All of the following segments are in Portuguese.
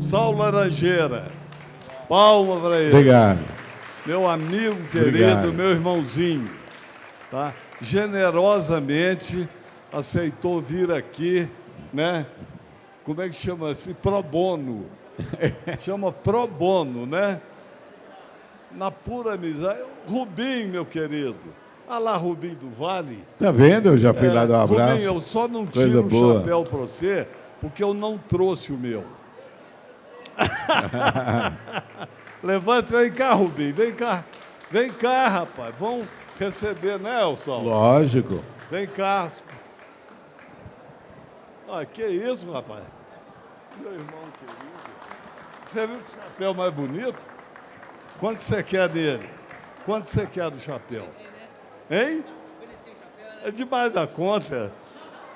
Saulo Laranjeira. Palma para ele. Obrigado. Meu amigo querido, Obrigado. meu irmãozinho, tá? Generosamente aceitou vir aqui, né? Como é que chama assim? Pro bono. Chama pro bono, né? Na pura amizade. Rubinho, meu querido. Ah lá, Rubinho do Vale. Tá vendo? Eu já fui lá dar um abraço. Rubinho, eu só não Coisa tiro o boa. chapéu para você porque eu não trouxe o meu. Levanta, vem cá, Rubinho, vem cá. Vem cá, rapaz. Vão receber, né, Elson? Lógico. Vem cá. Ah, que isso, rapaz? Meu irmão querido. Você viu que chapéu mais bonito? Quanto você quer dele? Quanto você quer do chapéu? Hein? É demais da conta.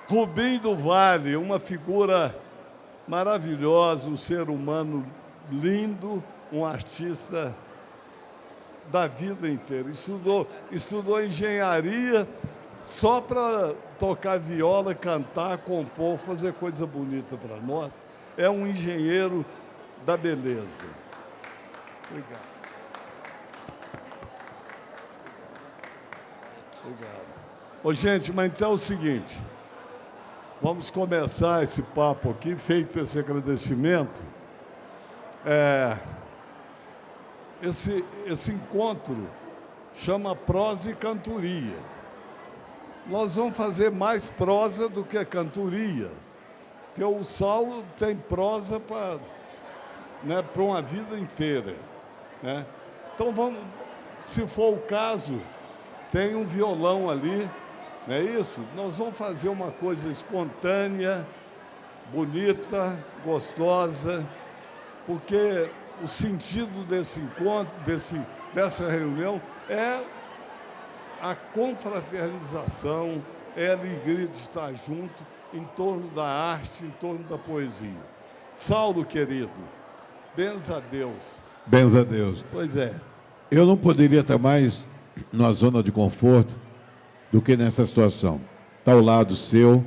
Rubinho do Vale, uma figura maravilhosa, um ser humano lindo, um artista da vida inteira. Estudou engenharia só para tocar viola, cantar, compor, fazer coisa bonita para nós. É um engenheiro da beleza. Obrigado. Obrigado. Ô, gente, mas então é o seguinte, vamos começar esse papo aqui, feito esse agradecimento. Esse encontro chama prosa e cantoria. Nós vamos fazer mais prosa do que cantoria, porque o Saulo tem prosa para, né, para uma vida inteira, né? Então vamos, se for o caso, tem um violão ali, não é isso? Nós vamos fazer uma coisa espontânea, bonita, gostosa, porque o sentido desse encontro, dessa reunião, é a confraternização, é a alegria de estar junto em torno da arte, em torno da poesia. Saulo, querido, benza a Deus. Benza a Deus. Pois é. Eu não poderia estar mais numa zona de conforto do que nessa situação. Está ao lado seu,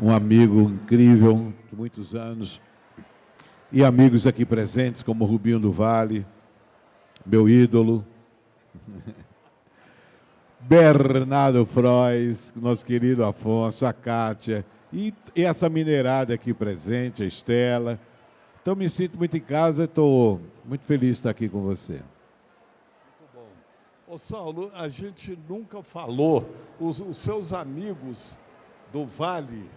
um amigo incrível de muitos anos, e amigos aqui presentes, como o Rubinho do Vale, meu ídolo, Bernardo Frois, nosso querido Afonso, a Kátia, e essa mineirada aqui presente, a Estela. Então, me sinto muito em casa, estou muito feliz de estar aqui com você. Muito bom. Ô, Saulo, a gente nunca falou, os seus amigos do Vale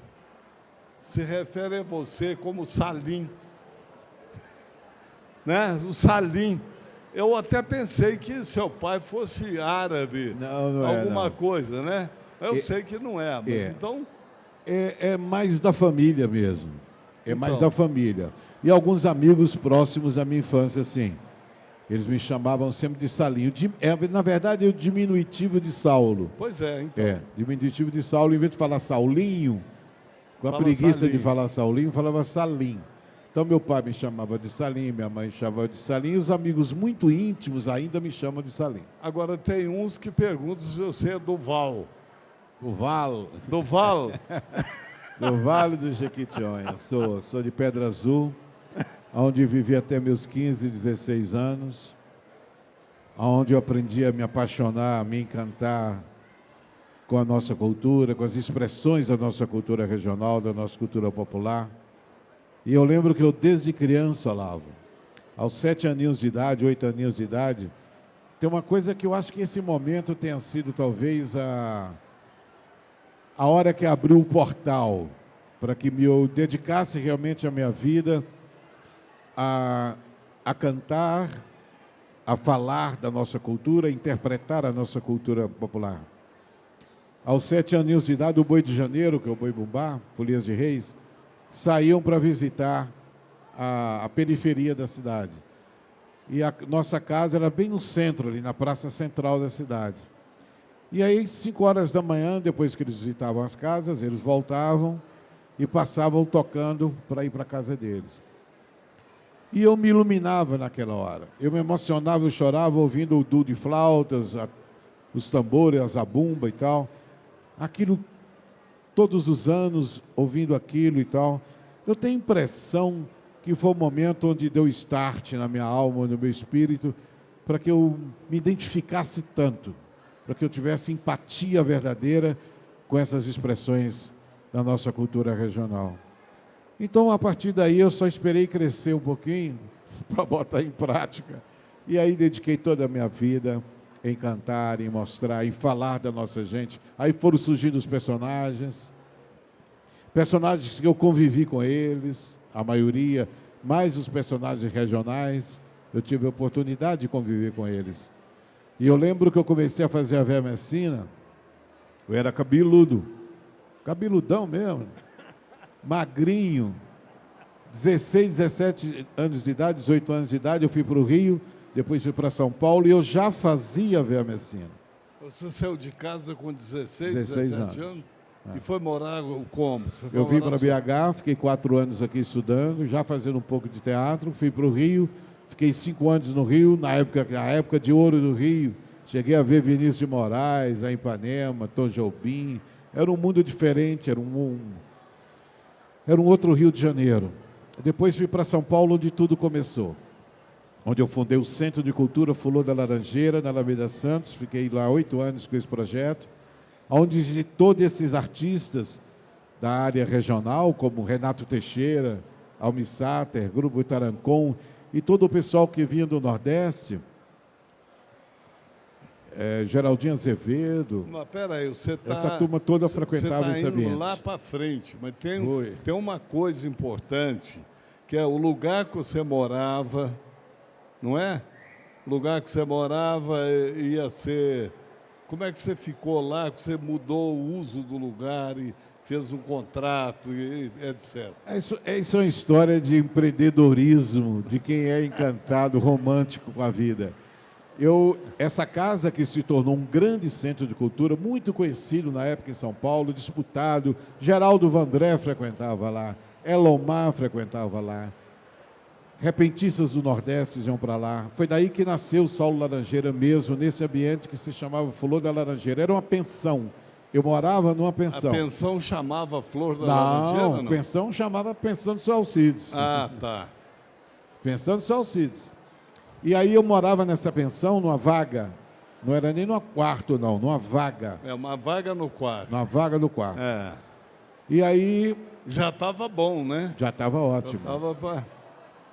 se referem a você como Salim. Né? O Salim. Eu até pensei que seu pai fosse árabe, Não alguma não. coisa, né? Eu sei que não é, mas então... É mais da família mesmo. É mais Então. da família. E alguns amigos próximos da minha infância, sim. Eles me chamavam sempre de Salinho. Na verdade, é o diminutivo de Saulo. Pois é, então. É, diminutivo de Saulo, em vez de falar Saulinho, com a Fala preguiça Salim. de falar Saulinho, falava Salim. Então, meu pai me chamava de Salim, minha mãe me chamava de Salim, e os amigos muito íntimos ainda me chamam de Salim. Agora, tem uns que perguntam se você é do Val. Do Val, Do Val? do Vale do Jequitinhonha. Sou de Pedra Azul, onde vivi até meus 15, 16 anos, onde eu aprendi a me apaixonar, a me encantar com a nossa cultura, com as expressões da nossa cultura regional, da nossa cultura popular. E eu lembro que eu, desde criança, Lavo, aos 7 aninhos de idade, 8 aninhos de idade, tem uma coisa que eu acho que esse momento tenha sido talvez a hora que abriu o portal para que eu dedicasse realmente a minha vida a cantar, a falar da nossa cultura, a interpretar a nossa cultura popular. Aos 7 aninhos de idade, o Boi de Janeiro, que é o Boi Bumbá, Folias de Reis, saíam para visitar a periferia da cidade. E a nossa casa era bem no centro, ali na praça central da cidade. E aí, 5 horas da manhã, depois que eles visitavam as casas, eles voltavam e passavam tocando para ir para a casa deles. E eu me iluminava naquela hora. Eu me emocionava, eu chorava ouvindo o duo de flautas, os tambores, a zabumba e tal. Aquilo, todos os anos, ouvindo aquilo e tal. Eu tenho a impressão que foi o momento onde deu start na minha alma, no meu espírito, para que eu me identificasse tanto, para que eu tivesse empatia verdadeira com essas expressões da nossa cultura regional. Então, a partir daí, eu só esperei crescer um pouquinho para botar em prática. E aí dediquei toda a minha vida em cantar, em mostrar, em falar da nossa gente. Aí foram surgindo os personagens que eu convivi com eles, a maioria, mais os personagens regionais, eu tive a oportunidade de conviver com eles. E eu lembro que eu comecei a fazer a Véia Messina, eu era cabeludo, cabeludão mesmo, magrinho, 16, 17 anos de idade, 18 anos de idade, eu fui para o Rio, depois fui para São Paulo e eu já fazia a Véia Messina. Você saiu de casa com 16, 16 17 anos? E foi morar como? Eu vim para BH, fiquei 4 anos aqui estudando, já fazendo um pouco de teatro, fui para o Rio, fiquei 5 anos no Rio, na época de ouro do Rio, cheguei a ver Vinícius de Moraes, a Ipanema, Tom Jobim, era um mundo diferente, era um outro Rio de Janeiro. Depois fui para São Paulo, onde tudo começou, onde eu fundei o Centro de Cultura Flor da Laranjeira, na Alameda Santos, fiquei lá 8 anos com esse projeto, onde todos esses artistas da área regional, como Renato Teixeira, Almi Sater, Grupo Tarancon, e todo o pessoal que vinha do Nordeste, Geraldinho Azevedo. Mas peraí, essa turma toda frequentava esse ambiente. Você está indo lá para frente, mas tem uma coisa importante, que é o lugar que você morava, não é? O lugar que você morava ia ser... Como é que você ficou lá, que você mudou o uso do lugar e fez um contrato, e etc. Isso é uma história de empreendedorismo, de quem é encantado, romântico com a vida. Essa casa que se tornou um grande centro de cultura, muito conhecido na época em São Paulo, disputado, Geraldo Vandré frequentava lá, Elomar frequentava lá, repentistas do Nordeste iam para lá. Foi daí que nasceu o Saulo Laranjeira mesmo, nesse ambiente que se chamava Flor da Laranjeira. Era uma pensão. Eu morava numa pensão. A pensão chamava Flor da Laranjeira? Não, pensão chamava Pensão do Seu Alcides. Ah, tá. Pensão do Seu Alcides. E aí eu morava nessa pensão, numa vaga. Não era nem num quarto, não, numa vaga. É uma vaga no quarto. Uma vaga no quarto. É. E aí... Já estava bom, né? Já estava ótimo. Já estava para...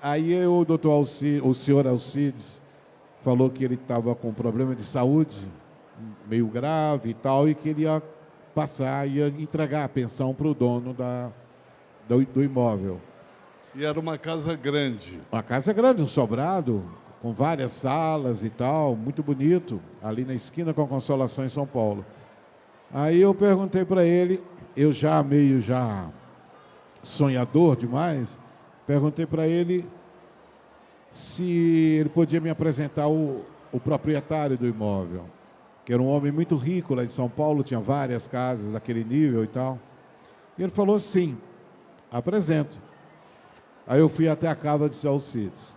Aí o doutor Alcides, o senhor Alcides, falou que ele estava com problema de saúde, meio grave e tal, e que ele ia ia entregar a pensão para o dono do imóvel. E era uma casa grande. Uma casa grande, um sobrado, com várias salas e tal, muito bonito, ali na esquina com a Consolação em São Paulo. Aí eu perguntei para ele, eu já meio sonhador demais, perguntei para ele se ele podia me apresentar o proprietário do imóvel, que era um homem muito rico lá em São Paulo, tinha várias casas daquele nível e tal. E ele falou, sim, apresento. Aí eu fui até a casa de Seu Alcides,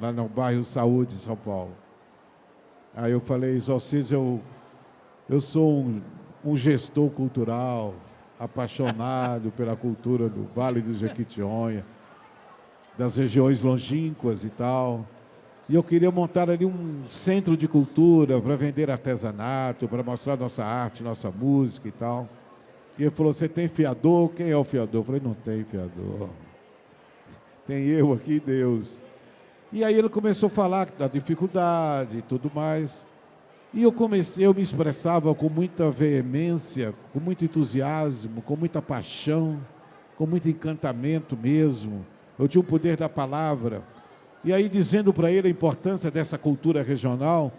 lá no bairro Saúde, em São Paulo. Aí eu falei, Seu Alcides, eu sou um gestor cultural, apaixonado pela cultura do Vale do Jequitinhonha, das regiões longínquas e tal. E eu queria montar ali um centro de cultura para vender artesanato, para mostrar nossa arte, nossa música e tal. E ele falou, você tem fiador? Quem é o fiador? Eu falei, não tem fiador. Tem eu aqui, Deus. E aí ele começou a falar da dificuldade e tudo mais. E eu me expressava com muita veemência, com muito entusiasmo, com muita paixão, com muito encantamento mesmo. Eu tinha o poder da palavra. E aí dizendo para ele a importância dessa cultura regional,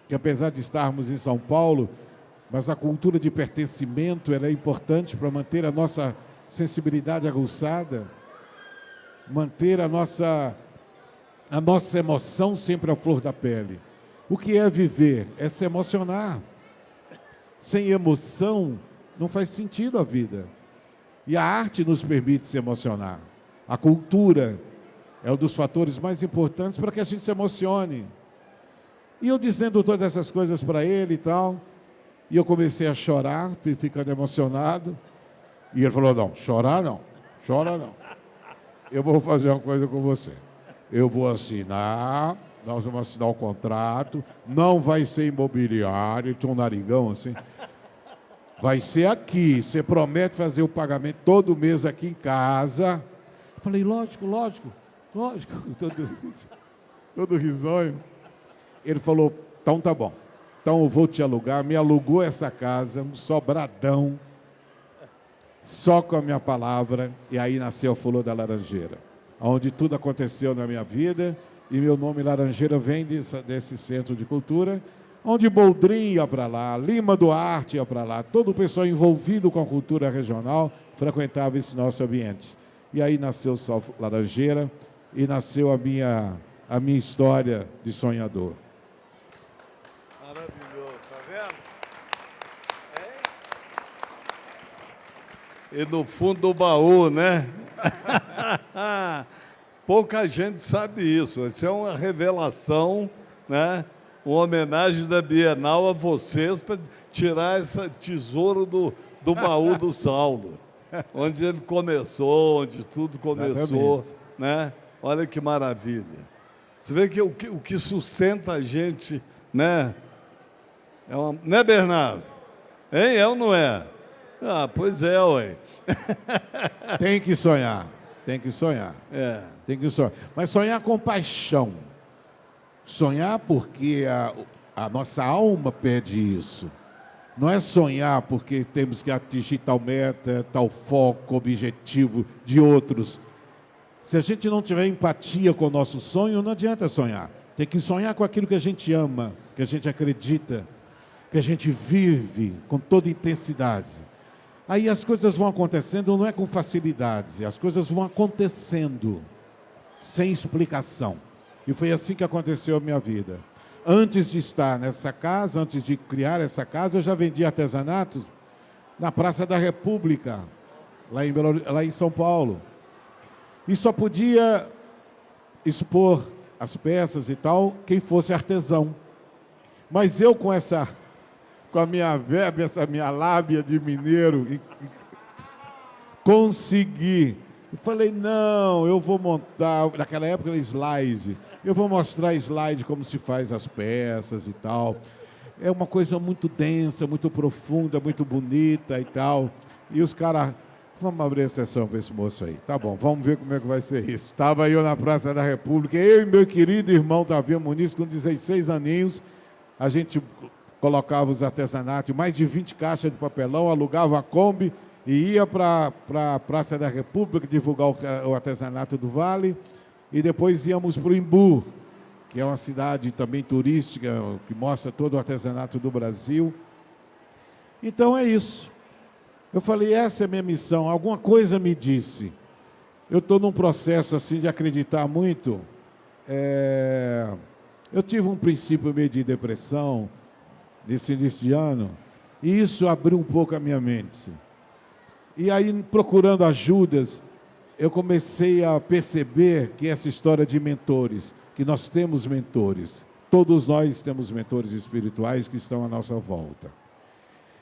que apesar de estarmos em São Paulo, mas a cultura de pertencimento ela é importante para manter a nossa sensibilidade aguçada, manter a nossa emoção sempre à flor da pele. O que é viver? É se emocionar. Sem emoção, não faz sentido a vida. E a arte nos permite se emocionar. A cultura é um dos fatores mais importantes para que a gente se emocione. E eu dizendo todas essas coisas para ele e tal, e eu comecei a chorar, ficando emocionado. E ele falou, não, chorar não, chora não. eu vou fazer uma coisa com você. Eu vou assinar, nós vamos assinar o contrato, não vai ser imobiliário, ele tinha um narigão assim. Vai ser aqui, você promete fazer o pagamento todo mês aqui em casa. Eu falei, lógico, todo risonho. Ele falou, então tá bom, então eu vou te alugar. Me alugou essa casa, um sobradão, só com a minha palavra, e aí nasceu a Flor da Laranjeira, onde tudo aconteceu na minha vida, e meu nome Laranjeira vem desse centro de cultura, onde Boldrin ia para lá, Lima Duarte ia para lá, todo o pessoal envolvido com a cultura regional frequentava esse nosso ambiente. E aí nasceu o Laranjeira e nasceu a minha história de sonhador. Maravilhoso, tá vendo? E no fundo do baú, né? Pouca gente sabe isso. Isso é uma revelação, né? Uma homenagem da Bienal a vocês para tirar esse tesouro do baú do Saulo, onde ele começou, onde tudo começou, né? Olha que maravilha. Você vê que o que sustenta a gente, né? Né, Bernardo? Hein? É ou não é? Ah, pois é, ué. Tem que sonhar, tem que sonhar. Tem que sonhar. Mas sonhar com paixão. Sonhar porque a nossa alma pede isso. Não é sonhar porque temos que atingir tal meta, tal foco, objetivo de outros. Se a gente não tiver empatia com o nosso sonho, não adianta sonhar. Tem que sonhar com aquilo que a gente ama, que a gente acredita, que a gente vive com toda intensidade. Aí as coisas vão acontecendo, não é com facilidade, as coisas vão acontecendo sem explicação. E foi assim que aconteceu a minha vida. Antes de estar nessa casa, antes de criar essa casa, eu já vendia artesanatos na Praça da República, lá em São Paulo. E só podia expor as peças e tal quem fosse artesão. Mas eu com a minha verba, essa minha lábia de mineiro, consegui. Eu falei, não, eu vou montar, naquela época era slide, eu vou mostrar slide como se faz as peças e tal. É uma coisa muito densa, muito profunda, muito bonita e tal. E os caras, vamos abrir a sessão para esse moço aí. Tá bom, vamos ver como é que vai ser isso. Estava eu na Praça da República, eu e meu querido irmão Davi Muniz, com 16 aninhos, a gente colocava os artesanatos, mais de 20 caixas de papelão, alugava a Kombi, e ia para a Praça da República divulgar o artesanato do Vale, e depois íamos para o Imbu, que é uma cidade também turística, que mostra todo o artesanato do Brasil. Então é isso. Eu falei, essa é a minha missão. Alguma coisa me disse. Eu estou num processo assim de acreditar muito. Eu tive um princípio meio de depressão nesse início de ano, e isso abriu um pouco a minha mente. E aí, procurando ajudas, eu comecei a perceber que essa história de mentores, que nós temos mentores, todos nós temos mentores espirituais que estão à nossa volta.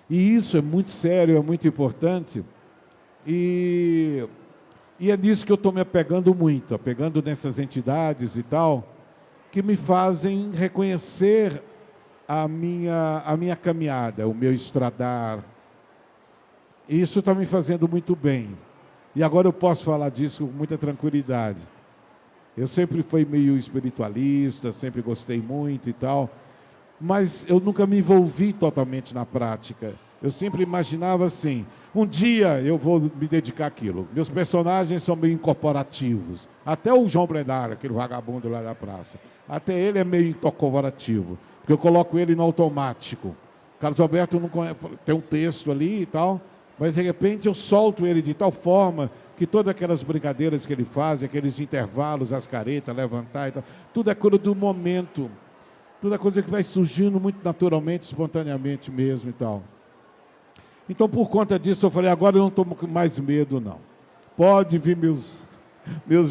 E isso é muito sério, é muito importante, e é nisso que eu estou me apegando muito, apegando nessas entidades e tal, que me fazem reconhecer a minha caminhada, o meu estradar. E isso está me fazendo muito bem. E agora eu posso falar disso com muita tranquilidade. Eu sempre fui meio espiritualista, sempre gostei muito e tal, mas eu nunca me envolvi totalmente na prática. Eu sempre imaginava assim, um dia eu vou me dedicar àquilo. Meus personagens são meio incorporativos. Até o João Brenar, aquele vagabundo lá da praça, até ele é meio incorporativo, porque eu coloco ele no automático. Carlos Alberto não conhece, tem um texto ali e tal, mas de repente eu solto ele de tal forma que todas aquelas brincadeiras que ele faz, aqueles intervalos, as caretas, levantar e tal, tudo é coisa do momento, tudo é coisa que vai surgindo muito naturalmente, espontaneamente mesmo e tal. Então, por conta disso, eu falei, agora eu não estou com mais medo, não. Pode vir meus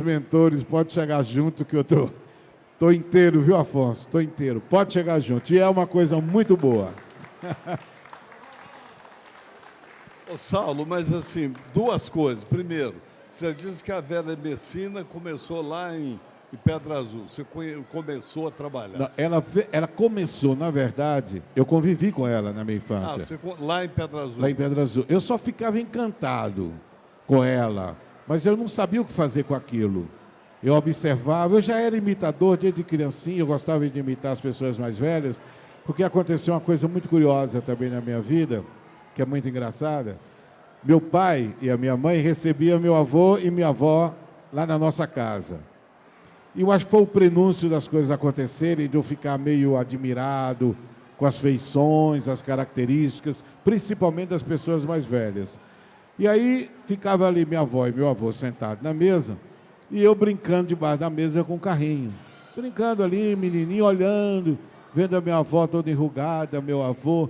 mentores, pode chegar junto que eu estou inteiro, viu, Afonso? Estou inteiro, pode chegar junto. E é uma coisa muito boa. Ô, Saulo, mas assim, duas coisas. Primeiro, Você disse que a Vera Messina começou lá em Pedra Azul. Você começou a trabalhar. Não, ela começou, na verdade, eu convivi com ela na minha infância. Lá em Pedra Azul? Lá em Pedra Azul. Eu só ficava encantado com ela, mas eu não sabia o que fazer com aquilo. Eu observava, eu já era imitador desde criancinha, eu gostava de imitar as pessoas mais velhas, porque aconteceu uma coisa muito curiosa também na minha vida, que é muito engraçada. Meu pai e a minha mãe recebiam meu avô e minha avó lá na nossa casa. E eu acho que foi o prenúncio das coisas acontecerem, de eu ficar meio admirado com as feições, as características, principalmente das pessoas mais velhas. E aí ficava ali minha avó e meu avô sentados na mesa, e eu brincando debaixo da mesa com o carrinho. Brincando ali, menininho, olhando, vendo a minha avó toda enrugada, meu avô.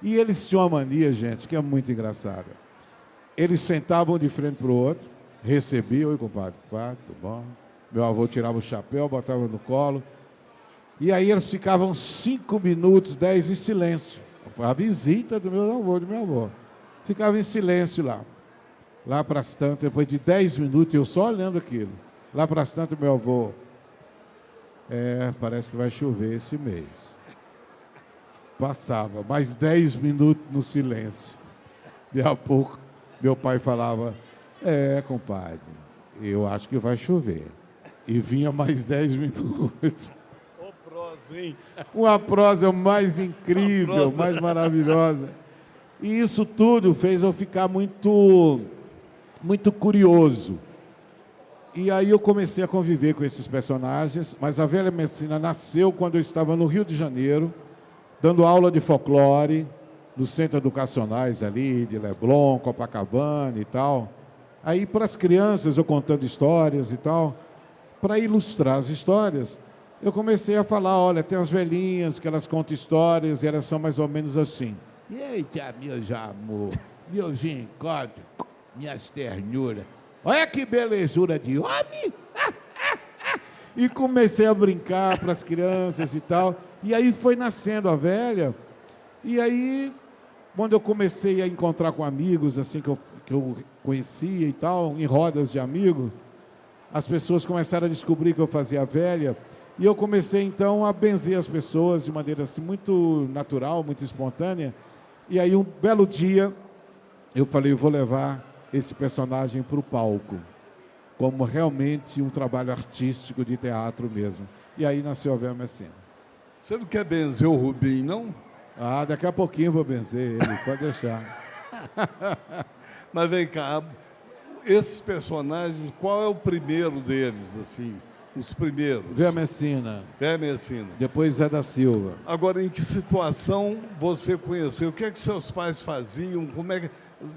E eles tinham uma mania, gente, que é muito engraçada. Eles sentavam de frente para o outro, recebiam, oi, compadre, tudo bom? Meu avô tirava o chapéu, botava no colo. E aí eles ficavam 5 minutos, 10 em silêncio. A visita do meu avô, do meu avô. Ficava em silêncio lá. Lá para as tantas, depois de 10 minutos, eu só olhando aquilo. Lá para as tantas, meu avô, parece que vai chover esse mês. Passava, mais 10 minutos no silêncio. Daqui a pouco, meu pai falava, compadre, eu acho que vai chover. E vinha mais 10 minutos. Ô, prosa, hein? Uma prosa mais incrível, mais maravilhosa. E isso tudo fez eu ficar muito curioso. E aí eu comecei a conviver com esses personagens, mas a Vera Messina nasceu quando eu estava no Rio de Janeiro, dando aula de folclore, nos centros educacionais ali, de Leblon, Copacabana e tal. Aí para as crianças eu contando histórias e tal, para ilustrar as histórias, eu comecei a falar, olha, tem as velhinhas que elas contam histórias e elas são mais ou menos assim. Eita, meu amor, meu gincópio, minhas ternuras. Olha que belezura de homem! E comecei a brincar para as crianças e tal. E aí foi nascendo a velha. E aí, quando eu comecei a encontrar com amigos, assim, que eu conhecia e tal, em rodas de amigos, as pessoas começaram a descobrir que eu fazia a velha. E eu comecei, então, a benzer as pessoas de maneira assim, muito natural, muito espontânea. E aí, um belo dia, eu falei, eu vou levar esse personagem para o palco, como realmente um trabalho artístico de teatro mesmo. E aí nasceu a Vera Messina. Você não quer benzer o Rubim, não? Ah, daqui a pouquinho eu vou benzer ele, pode deixar. Mas vem cá, esses personagens, qual é o primeiro deles, assim? Os primeiros? Vera Messina. Vera Messina. Depois Zé da Silva. Agora, em que situação você conheceu? O que é que seus pais faziam? Como é que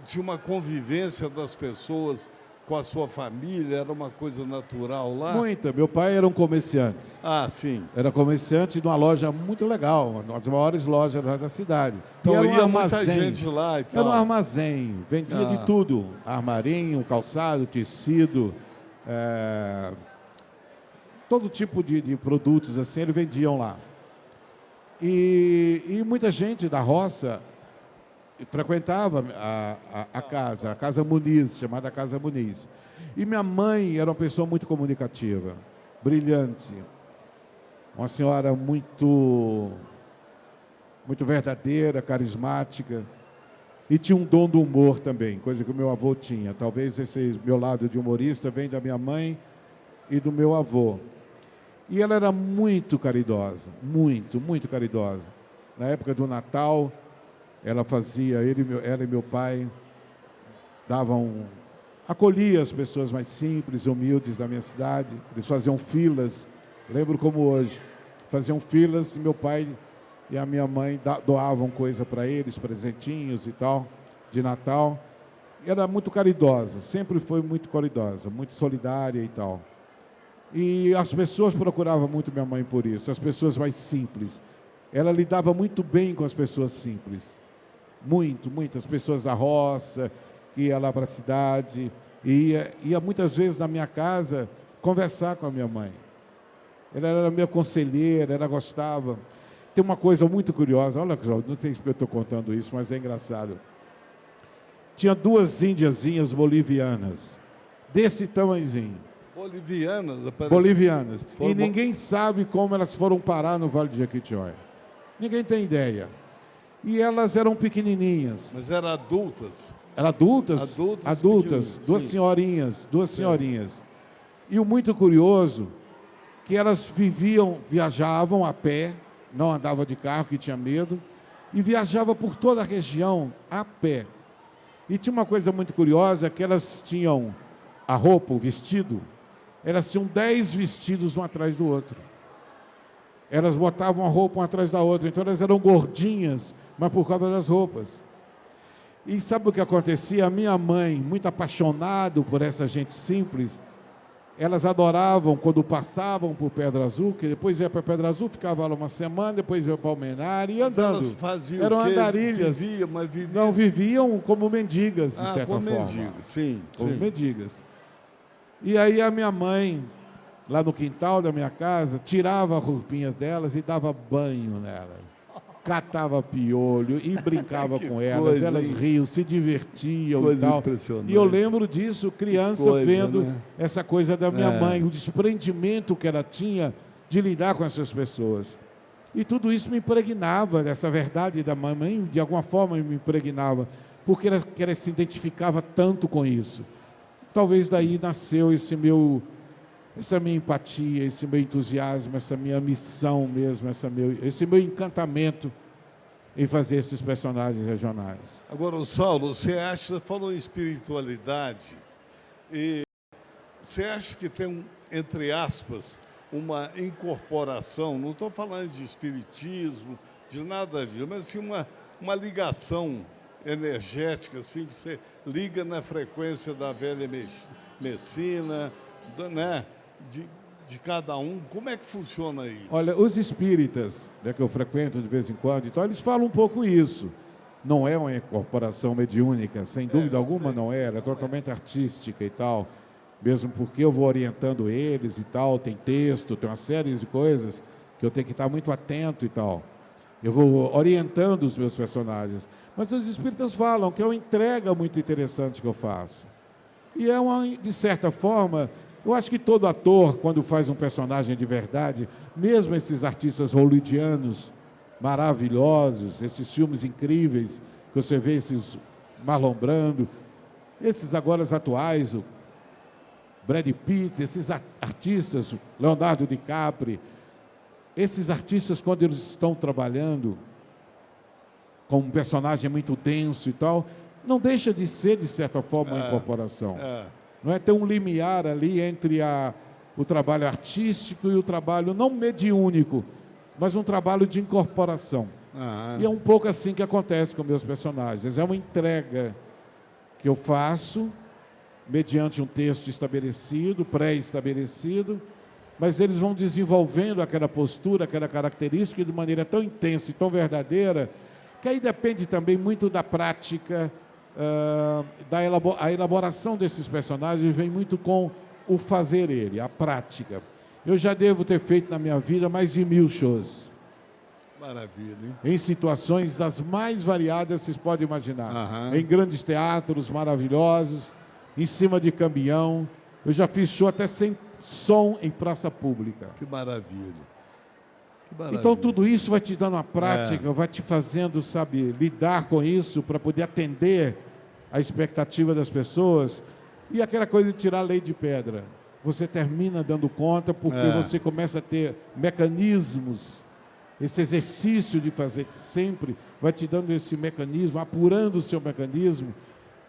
tinha uma convivência das pessoas com a sua família? Era uma coisa natural lá? Muita. Meu pai era um comerciante. Ah, sim. Era comerciante de uma loja muito legal, uma das maiores lojas da cidade. Então era ia muita gente lá e tal. Era um armazém, vendia de tudo. Armarinho, calçado, tecido, todo tipo de produtos assim, eles vendiam lá. E muita gente da roça frequentava a Casa Muniz, chamada Casa Muniz. E minha mãe era uma pessoa muito comunicativa, brilhante, uma senhora muito verdadeira, carismática, e tinha um dom do humor também, coisa que o meu avô tinha. Talvez esse meu lado de humorista vem da minha mãe e do meu avô. E ela era muito caridosa, muito caridosa. Na época do Natal, ela fazia, ela e meu pai acolhia as pessoas mais simples, humildes da minha cidade. Eles faziam filas, lembro como hoje, faziam filas e meu pai e a minha mãe doavam coisa para eles, presentinhos e tal, de Natal. Era muito caridosa, sempre foi muito caridosa, muito solidária e tal. E as pessoas procuravam muito minha mãe por isso, as pessoas mais simples. Ela lidava muito bem com as pessoas simples. Muitas pessoas da roça, que ia lá para a cidade, ia muitas vezes na minha casa conversar com a minha mãe. Ela era minha conselheira, ela gostava. Tem uma coisa muito curiosa, olha, não sei se eu estou contando isso, mas é engraçado. Tinha 2 índiazinhas bolivianas, desse tamanhozinho. Bolivianas, Bolivianas. E ninguém sabe como elas foram parar no Vale do Jequitinhonha. Ninguém tem ideia. E elas eram pequenininhas. Mas eram adultas? Eram adultas? Adultas, duas senhorinhas. E o muito curioso, que elas viajavam a pé, não andavam de carro, que tinha medo, e viajavam por toda a região a pé. E tinha uma coisa muito curiosa, que elas tinham a roupa, o vestido, elas tinham 10 vestidos um atrás do outro. Elas botavam a roupa uma atrás da outra, então elas eram gordinhas, mas por causa das roupas. E sabe o que acontecia? A minha mãe, muito apaixonada por essa gente simples, elas adoravam quando passavam por Pedra Azul, que depois ia para Pedra Azul, ficava lá uma semana, depois ia para Almenara e andando. Elas faziam eram andarilhas. Não, viviam como mendigas, de certa forma. Mendigas, sim. Como mendigas. E aí a minha mãe, lá no quintal da minha casa, tirava as roupinhas delas e dava banho nelas. Catava piolho e brincava com elas. Elas riam, se divertiam e tal. E eu lembro disso, criança, vendo essa coisa da minha mãe, o desprendimento que ela tinha de lidar com essas pessoas. E tudo isso me impregnava, dessa verdade da mãe, de alguma forma me impregnava, porque ela se identificava tanto com isso. Talvez daí nasceu essa minha empatia, esse meu entusiasmo, essa minha missão mesmo, esse meu encantamento em fazer esses personagens regionais. Agora, Saulo, você falou em espiritualidade, e você acha que tem, entre aspas, uma incorporação, não estou falando de espiritismo, de nada disso, mas assim, uma ligação energética, assim, que você liga na frequência da velha medicina, né, de cada um. Como é que funciona isso? Olha, os espíritas, né, que eu frequento de vez em quando, então, eles falam um pouco isso. Não é uma incorporação mediúnica, sem dúvida alguma não é, ela é totalmente artística e tal, mesmo porque eu vou orientando eles e tal, tem texto, tem uma série de coisas que eu tenho que estar muito atento e tal. Eu vou orientando os meus personagens. Mas os espíritas falam que é uma entrega muito interessante que eu faço. E é de certa forma, eu acho que todo ator, quando faz um personagem de verdade, mesmo esses artistas hollywoodianos maravilhosos, esses filmes incríveis, que você vê esses Marlon Brando, esses agora atuais, o Brad Pitt, esses artistas, Leonardo DiCaprio, esses artistas, quando eles estão trabalhando com um personagem muito denso e tal, não deixa de ser, de certa forma, uma incorporação. Não é ter um limiar ali entre o trabalho artístico e o trabalho não mediúnico, mas um trabalho de incorporação. E é um pouco assim que acontece com meus personagens. É uma entrega que eu faço mediante um texto estabelecido, pré-estabelecido, mas eles vão desenvolvendo aquela postura, aquela característica de maneira tão intensa e tão verdadeira, que aí depende também muito da prática, a elaboração desses personagens vem muito com o fazer ele, a prática. Eu já devo ter feito na minha vida mais de 1000 shows. Maravilha, hein? Em situações das mais variadas, vocês podem imaginar. Em grandes teatros maravilhosos, em cima de caminhão. Eu já fiz show até sem som em praça pública. Que maravilha. Então, tudo isso vai te dando uma prática, vai te fazendo, sabe, lidar com isso para poder atender a expectativa das pessoas. E aquela coisa de tirar a lei de pedra. Você termina dando conta porque você começa a ter mecanismos. Esse exercício de fazer sempre vai te dando esse mecanismo, apurando o seu mecanismo,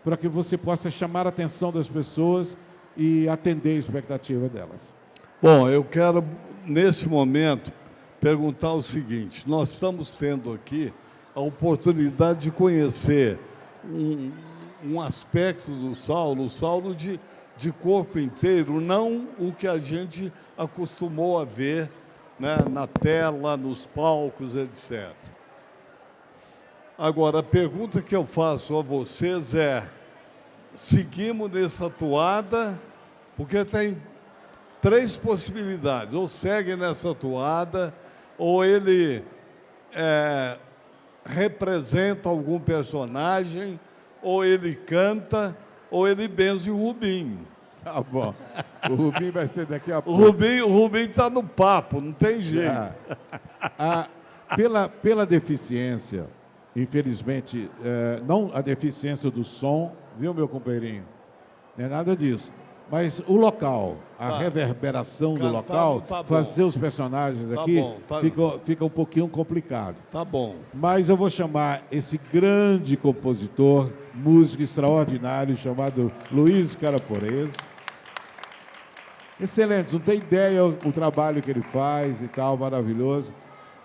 para que você possa chamar a atenção das pessoas e atender a expectativa delas. Bom, eu quero, nesse momento, perguntar o seguinte: nós estamos tendo aqui a oportunidade de conhecer um aspecto do Saulo, o Saulo de corpo inteiro, não o que a gente acostumou a ver, né, na tela, nos palcos, etc. Agora, a pergunta que eu faço a vocês é: seguimos nessa toada, porque tem 3 possibilidades: ou segue nessa toada, ou ele representa algum personagem, ou ele canta, ou ele benze o Rubinho. Tá bom. O Rubim vai ser daqui a O pouco. Rubim está no papo, não tem jeito. Pela deficiência, infelizmente, não a deficiência do som, viu, meu companheirinho? Não é nada disso. Mas o local, a reverberação do local, fazer os personagens aqui, fica um pouquinho complicado. Tá bom. Mas eu vou chamar esse grande compositor, músico extraordinário, chamado Luiz Caraporese. Excelente, não tem ideia o trabalho que ele faz e tal, maravilhoso.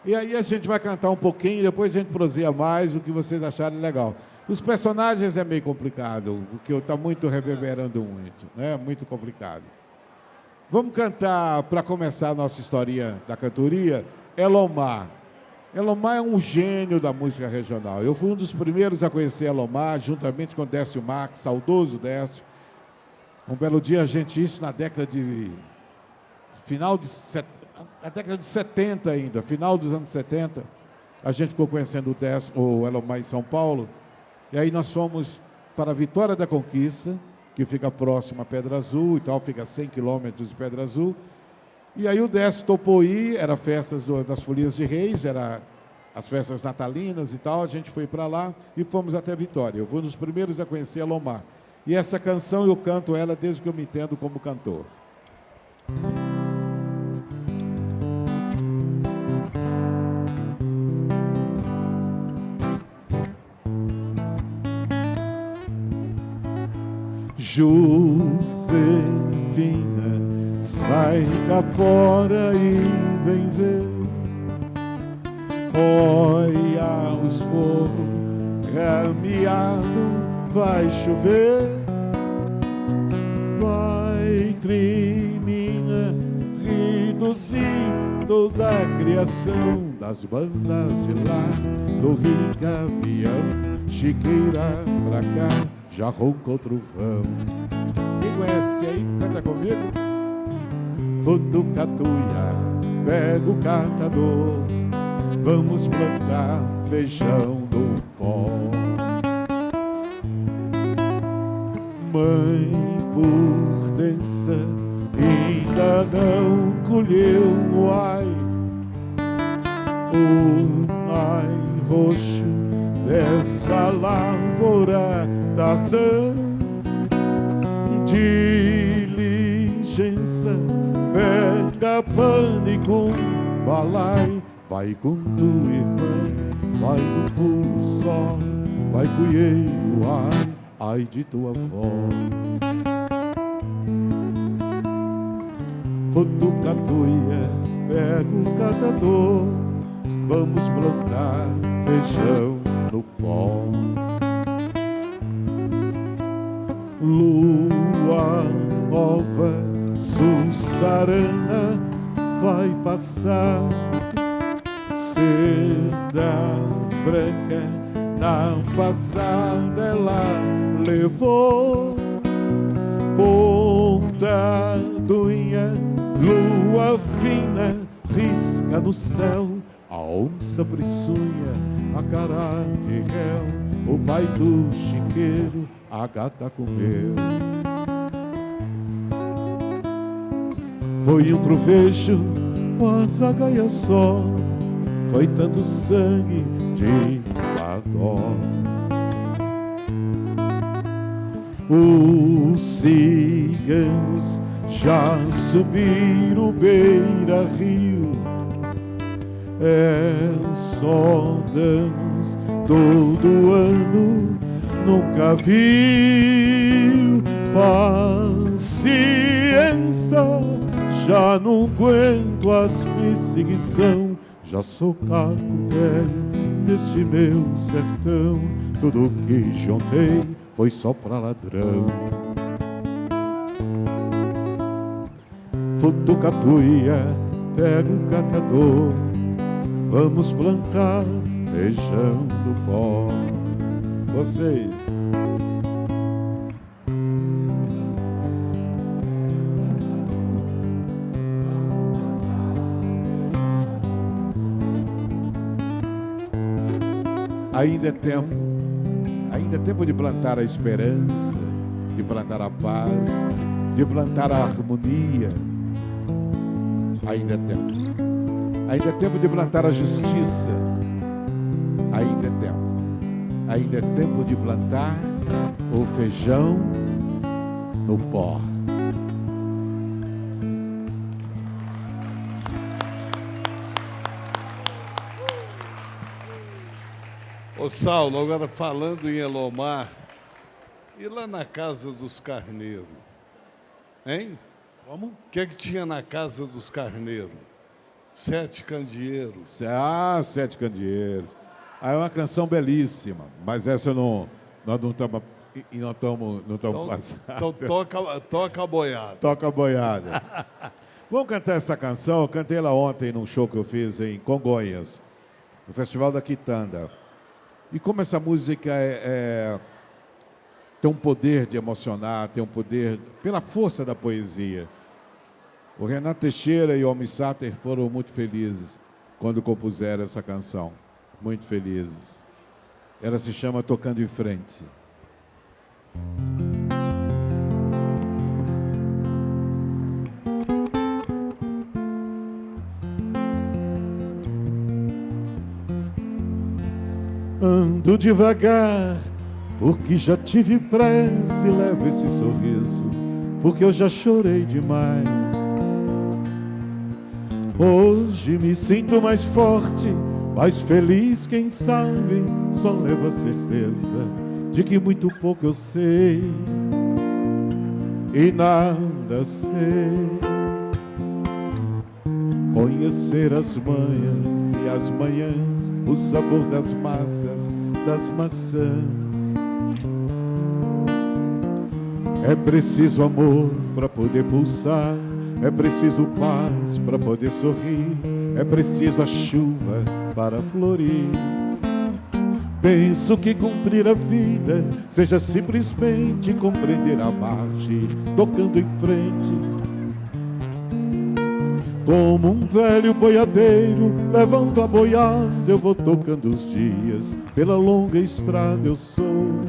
E aí a gente vai cantar um pouquinho e depois a gente proseia mais o que vocês acharem legal. Os personagens é meio complicado, porque está muito reverberando muito, né? Muito complicado. Vamos cantar, para começar a nossa historinha da cantoria, Elomar. Elomar é um gênio da música regional. Eu fui um dos primeiros a conhecer Elomar, juntamente com Décio Marques, saudoso Décio. Um belo dia, a gente, isso na década de... a década de 70 ainda, final dos anos 70, a gente ficou conhecendo o Elomar em São Paulo. E aí nós fomos para a Vitória da Conquista, que fica próximo a Pedra Azul e tal, fica a 100 quilômetros de Pedra Azul. E aí o Décio topou ir, era festas das Folias de Reis, era as festas natalinas e tal, a gente foi para lá e fomos até Vitória. Eu fui um dos primeiros a conhecer Elomar. E essa canção eu canto ela desde que eu me entendo como cantor. Josefina, sai cá fora e vem ver. Olha os forros rameados, vai chover. Vai trimina, reduzindo da criação das bandas de lá, do Rio Gavião, Chiqueira pra cá, já roncou trovão. Quem conhece aí, canta comigo. Futucatuia, pega o catador, vamos plantar feijão do pó. Mãe Purdença ainda não colheu o ai, roxo dessa lavoura tardã. Diligência, pega pano e com balai, vai com tua irmã, vai no pulo só, vai colher o ai de tua avó. Futucatuia, pega o catador, vamos plantar feijão no pó. Lua nova, Sussarana, vai passar. Seda branca, na passada ela levou. Ponta d'unha, lua fina, risca no céu. A onça briçunha, a cara de réu, o pai do chiqueiro, a gata comeu. Foi um trovejo, mas a gaia só, foi tanto sangue de dó. Os ciganos já subiram beira-rio, só damos todo ano, nunca viu. Paciência, já não aguento as perseguição, já sou caco velho deste meu sertão, tudo que juntei foi só pra ladrão. Futucatuia, pega o catador, vamos plantar feijão do pó. Vocês. Ainda é tempo de plantar a esperança, de plantar a paz, de plantar a harmonia. Ainda é tempo. Ainda é tempo de plantar a justiça. Ainda é tempo. Ainda é tempo de plantar o feijão no pó. Ô Saulo, agora falando em Elomar, e lá na Casa dos Carneiros? Hein? Como? O que é que tinha na Casa dos Carneiros? 7 candeeiros. Ah, 7 candeeiros. Ah, é uma canção belíssima, mas essa nós não estamos Então, passando. então toca a boiada. Toca a boiada. Vamos cantar essa canção. Eu cantei ela ontem num show que eu fiz em Congonhas, no Festival da Quitanda. E como essa música tem um poder de emocionar, tem um poder pela força da poesia. O Renato Teixeira e o Almir Sater foram muito felizes quando compuseram essa canção. Muito felizes. Ela se chama Tocando em Frente. Ando devagar, porque já tive pressa e levo esse sorriso, porque eu já chorei demais. Hoje me sinto mais forte, mais feliz, quem sabe, só levo a certeza de que muito pouco eu sei e nada sei. Conhecer as manhãs e as manhãs, o sabor das massas, das maçãs. É preciso amor para poder pulsar, é preciso paz para poder sorrir, é preciso a chuva para florir. Penso que cumprir a vida seja simplesmente compreender a marcha, ir tocando em frente. Como um velho boiadeiro, levando a boiada, eu vou tocando os dias. Pela longa estrada eu sou,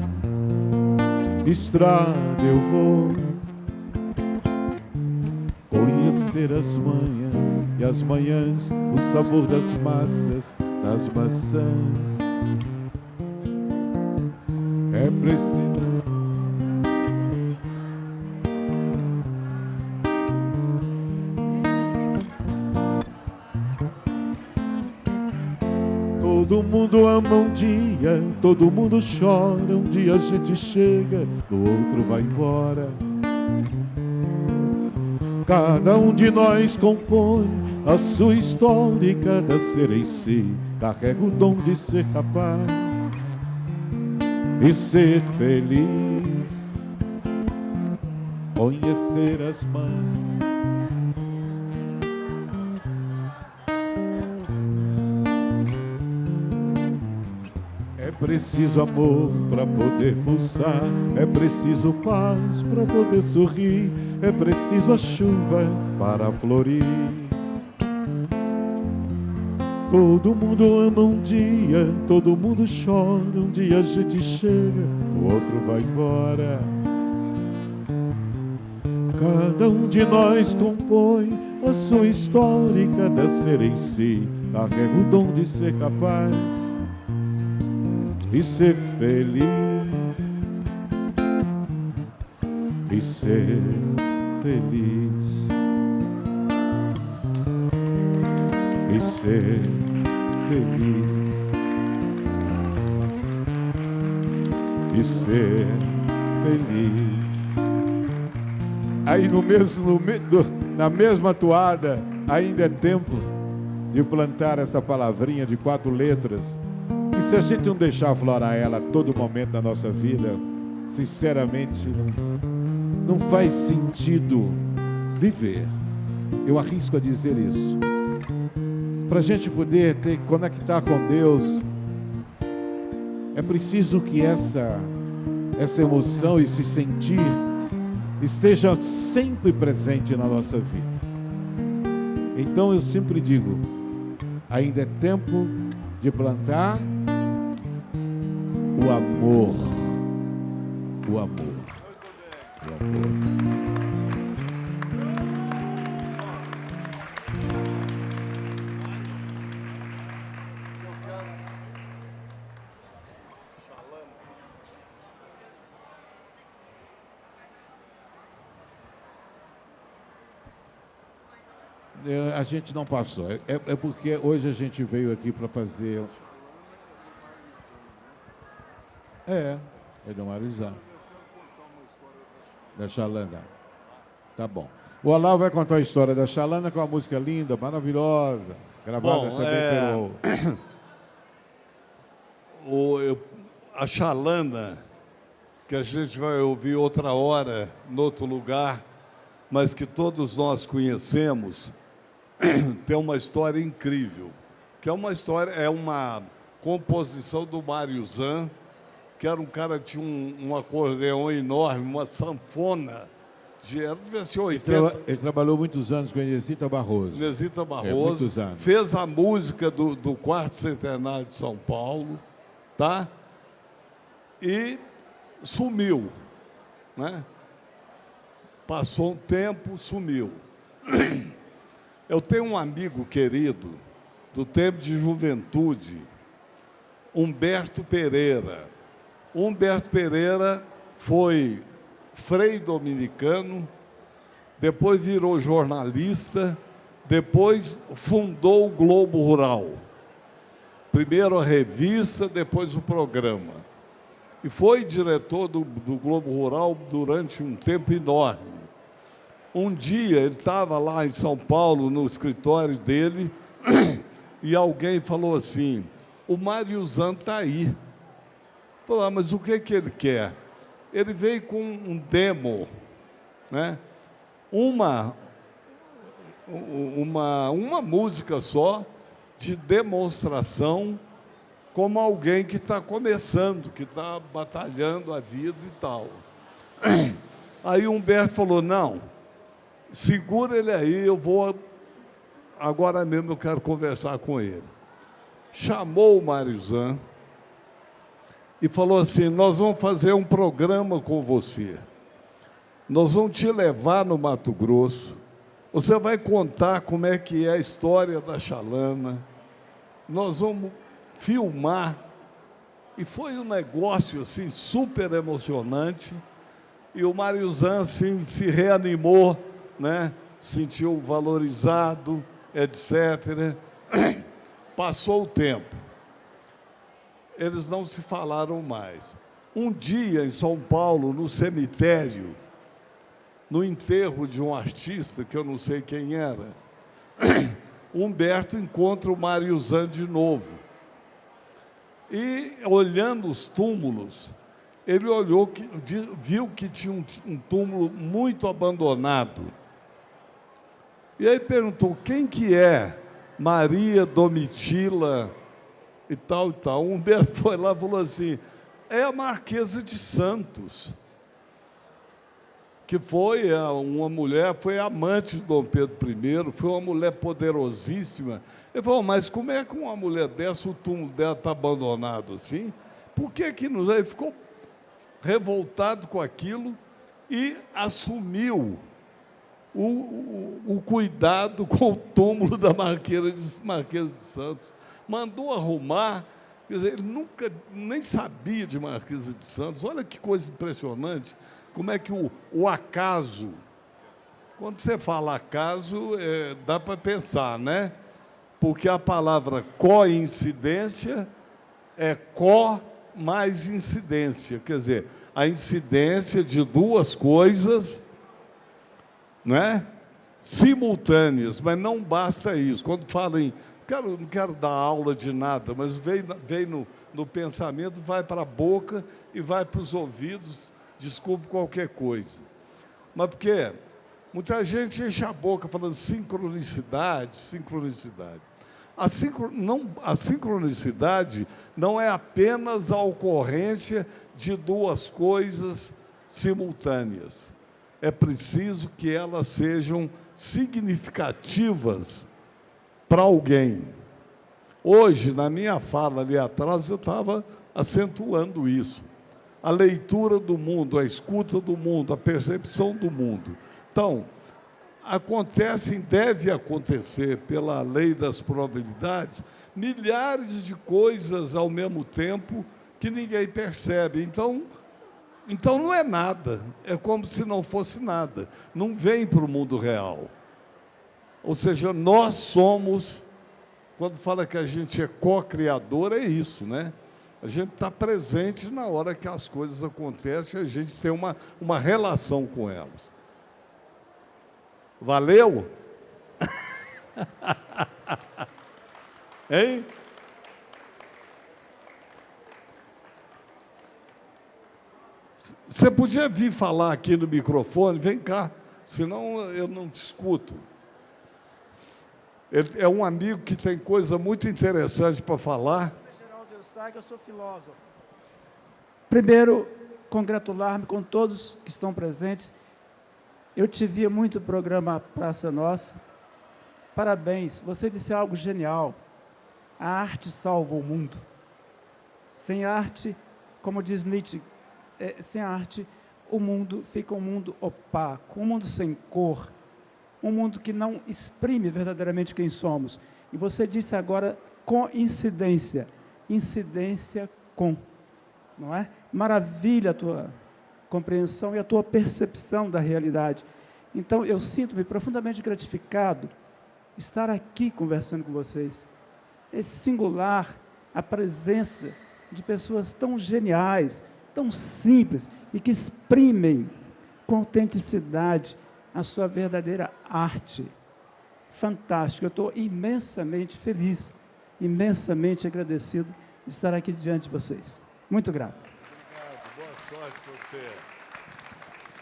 estrada eu vou. Conhecer as manhãs e as manhãs, o sabor das massas, das maçãs. É preciso. Todo mundo ama um dia, todo mundo chora. Um dia a gente chega, o outro vai embora. Cada um de nós compõe a sua história e cada ser em si carrega o dom de ser capaz e ser feliz. Conhecer as mãos. É preciso amor para poder pulsar, é preciso paz para poder sorrir, é preciso a chuva para florir. Todo mundo ama um dia, todo mundo chora, um dia a gente chega, o outro vai embora. Cada um de nós compõe a sua história e cada ser em si carrega o dom de ser capaz e ser feliz, e ser feliz, e ser feliz, e ser feliz. Aí na mesma toada, ainda é tempo de plantar essa palavrinha de 4 letras. E se a gente não deixar aflorar ela a todo momento da nossa vida, sinceramente, não faz sentido viver. Eu arrisco a dizer isso. Para a gente poder conectar com Deus, é preciso que essa emoção e se sentir esteja sempre presente na nossa vida. Então eu sempre digo, ainda é tempo de plantar o amor. O amor. O amor. A gente não passou. É porque hoje a gente veio aqui para fazer... É do Marizão. Da Xalana. Tá bom. O Olavo vai contar a história da Xalana, com uma música linda, maravilhosa, gravada também a Xalana, que a gente vai ouvir outra hora, em outro lugar, mas que todos nós conhecemos, tem uma história incrível, que é uma composição do Mário Zan, que era um cara que tinha um acordeão enorme, uma sanfona, devia ser 80. Ele trabalhou muitos anos com a Inesita Barroso. Inesita Barroso. Muitos anos. Fez a música do quarto centenário de São Paulo, tá? E sumiu, né? Passou um tempo, sumiu. Eu tenho um amigo querido, do tempo de juventude, Humberto Pereira. Humberto Pereira foi frei dominicano, depois virou jornalista, depois fundou o Globo Rural. Primeiro a revista, depois o programa. E foi diretor do Globo Rural durante um tempo enorme. Um dia ele estava lá em São Paulo, no escritório dele, e alguém falou assim: o Mário Zan está aí. Falou, mas o que ele quer? Ele veio com um demo, né? Uma música só de demonstração, como alguém que está começando, que está batalhando a vida e tal. Aí o Humberto falou, não, segura ele aí, agora mesmo eu quero conversar com ele. Chamou o Mário Zan e falou assim, nós vamos fazer um programa com você. Nós vamos te levar no Mato Grosso, você vai contar como é que é a história da Xalana, nós vamos filmar. E foi um negócio assim, super emocionante, e o Mário Zan assim, se reanimou, né? Sentiu valorizado, etc. Passou o tempo. Eles não se falaram mais. Um dia, em São Paulo, no cemitério, no enterro de um artista, que eu não sei quem era, Humberto encontra o Mário Zan de novo. E, olhando os túmulos, ele viu que tinha um túmulo muito abandonado. E aí perguntou, quem que é Maria Domitila e tal, e tal. O Humberto foi lá e falou assim, é a Marquesa de Santos, que foi uma mulher, foi amante de Dom Pedro I, foi uma mulher poderosíssima. Ele falou, mas como é que uma mulher dessa, o túmulo dela está abandonado assim? Por que que não... Ele ficou revoltado com aquilo e assumiu o cuidado com o túmulo da Marquesa de Santos. Mandou arrumar, quer dizer, ele nunca nem sabia de Marquesa de Santos. Olha que coisa impressionante, como é que o acaso, quando você fala acaso, dá para pensar, né? Porque a palavra coincidência é mais incidência, quer dizer, a incidência de duas coisas, não é? Simultâneas, mas não basta isso. Quando fala em... não quero dar aula de nada, mas vem no pensamento, vai para a boca e vai para os ouvidos, desculpe qualquer coisa. Mas porque muita gente enche a boca falando sincronicidade, sincronicidade. A sincronicidade não é apenas a ocorrência de duas coisas simultâneas. É preciso que elas sejam significativas para alguém. Hoje, na minha fala ali atrás, eu estava acentuando isso. A leitura do mundo, a escuta do mundo, a percepção do mundo. Então, deve acontecer, pela lei das probabilidades, milhares de coisas ao mesmo tempo que ninguém percebe. Então não é nada, é como se não fosse nada, não vem para o mundo real. Ou seja, nós somos, quando fala que a gente é co-criador, é isso, né? A gente está presente na hora que as coisas acontecem, a gente tem uma relação com elas. Valeu? Hein? Você podia vir falar aqui no microfone? Vem cá, senão eu não te escuto. Ele é um amigo que tem coisa muito interessante para falar. Geraldo Eustáquio, eu sou filósofo. Primeiro, congratular-me com todos que estão presentes. Eu te via muito no programa Praça Nossa. Parabéns, você disse algo genial. A arte salva o mundo. Sem arte, como diz Nietzsche, sem arte, o mundo fica um mundo opaco, um mundo sem cor, um mundo que não exprime verdadeiramente quem somos. E você disse agora coincidência, incidência com, não é? Maravilha a tua compreensão e a tua percepção da realidade. Então, eu sinto-me profundamente gratificado estar aqui conversando com vocês. É singular a presença de pessoas tão geniais, tão simples e que exprimem com autenticidade a sua verdadeira arte. Fantástico, eu estou imensamente feliz, imensamente agradecido de estar aqui diante de vocês. Muito grato. Obrigado, boa sorte para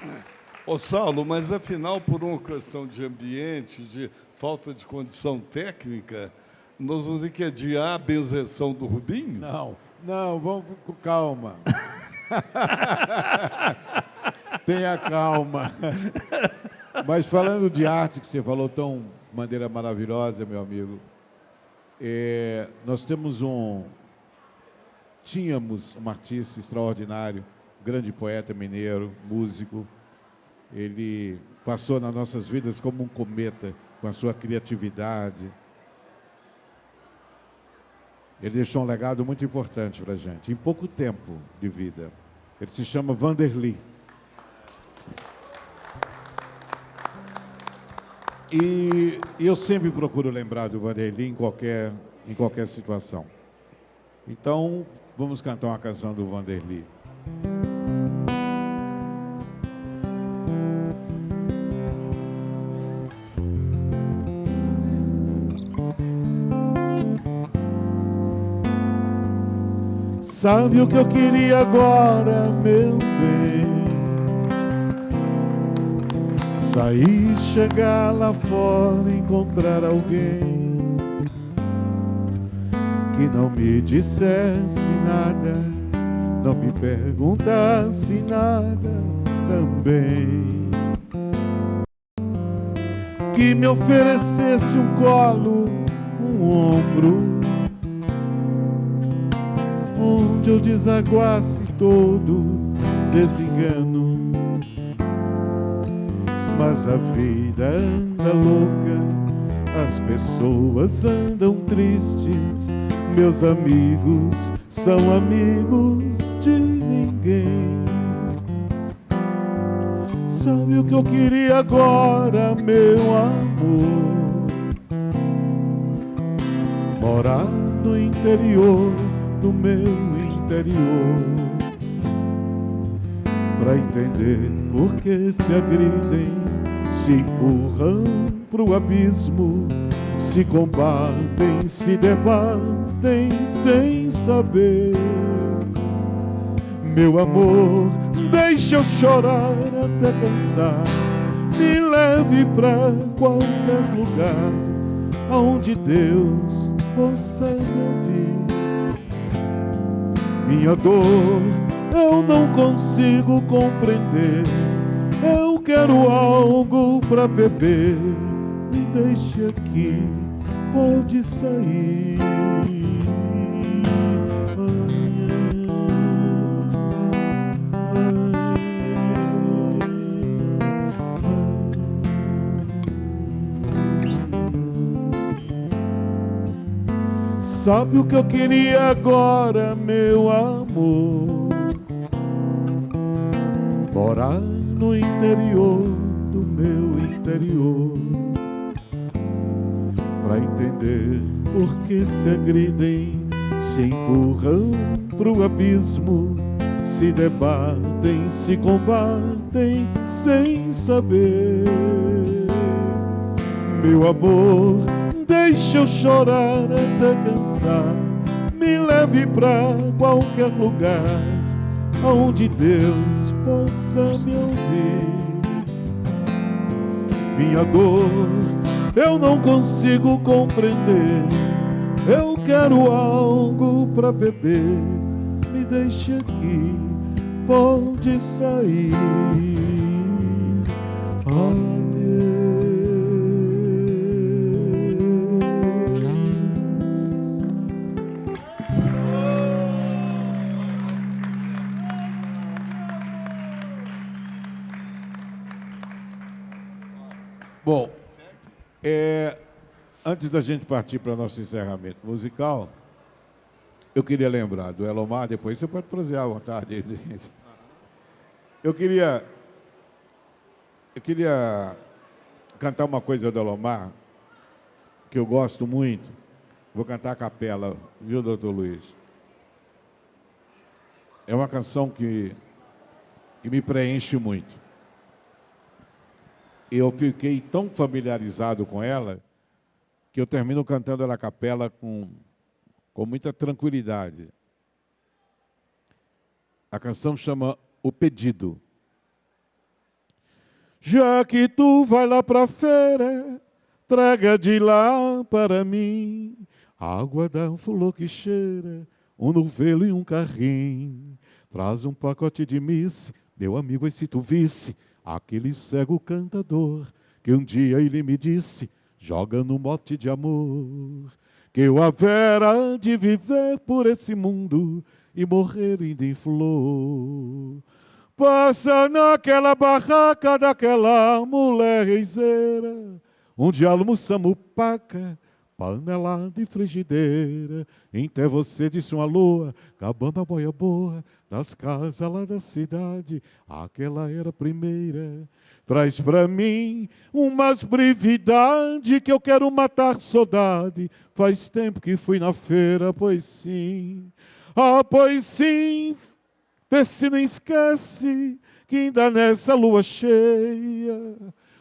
você. Ô Saulo, mas afinal, por uma questão de ambiente, de falta de condição técnica, nós vamos ter que adiar a benzeção do Rubinho? Não, vamos com calma. Tenha calma. Mas falando de arte, que você falou tão de maneira maravilhosa, meu amigo, nós tínhamos um artista extraordinário, grande poeta mineiro, músico. Ele passou nas nossas vidas como um cometa, com a sua criatividade. Ele deixou um legado muito importante para a gente, em pouco tempo de vida. Ele se chama Vanderly. E eu sempre procuro lembrar do Vanderly em qualquer situação. Então, vamos cantar uma canção do Vanderly. Sabe o que eu queria agora, meu bem? Sair, chegar lá fora, encontrar alguém que não me dissesse nada, não me perguntasse nada também, que me oferecesse um colo, um ombro, onde eu desaguasse todo desengano. Mas a vida anda louca, as pessoas andam tristes, meus amigos são amigos de ninguém. Sabe o que eu queria agora, meu amor? Morar no interior do meu interior, pra entender por que se agridem, se empurram pro abismo, se combatem, se debatem sem saber. Meu amor, deixa eu chorar até cansar, me leve pra qualquer lugar aonde Deus possa me ouvir. Minha dor eu não consigo compreender, eu quero algo pra beber, me deixe aqui, pode sair. Sabe o que eu queria agora, meu amor? Morar no interior do meu interior, pra entender por que se agridem, se empurram pro abismo, se debatem, se combatem sem saber. Meu amor, deixa eu chorar até cansar, me leve pra qualquer lugar onde Deus possa me ouvir. Minha dor eu não consigo compreender, eu quero algo pra beber, me deixe aqui, pode sair. Bom, antes da gente partir para nosso encerramento musical, eu queria lembrar do Elomar, depois você pode trazer à vontade. Eu queria cantar uma coisa do Elomar, que eu gosto muito. Vou cantar a capela, viu, doutor Luiz? É uma canção que me preenche muito. Eu fiquei tão familiarizado com ela que eu termino cantando ela a capela com muita tranquilidade. A canção chama O Pedido. Já que tu vai lá pra feira, traga de lá para mim água da flor que cheira, um novelo e um carrinho. Traz um pacote de misse, meu amigo, e se tu visse aquele cego cantador que um dia ele me disse, joga no mote de amor, que eu havera de viver por esse mundo e morrer ainda em flor. Passa naquela barraca daquela mulher reizeira, onde almoçamos paca, panelada e frigideira. Até você disse uma lua, acabando a boia boa, das casas lá da cidade, aquela era a primeira. Traz pra mim umas brevidade que eu quero matar saudade. Faz tempo que fui na feira, pois sim. Ah, pois sim, vê se não esquece que ainda nessa lua cheia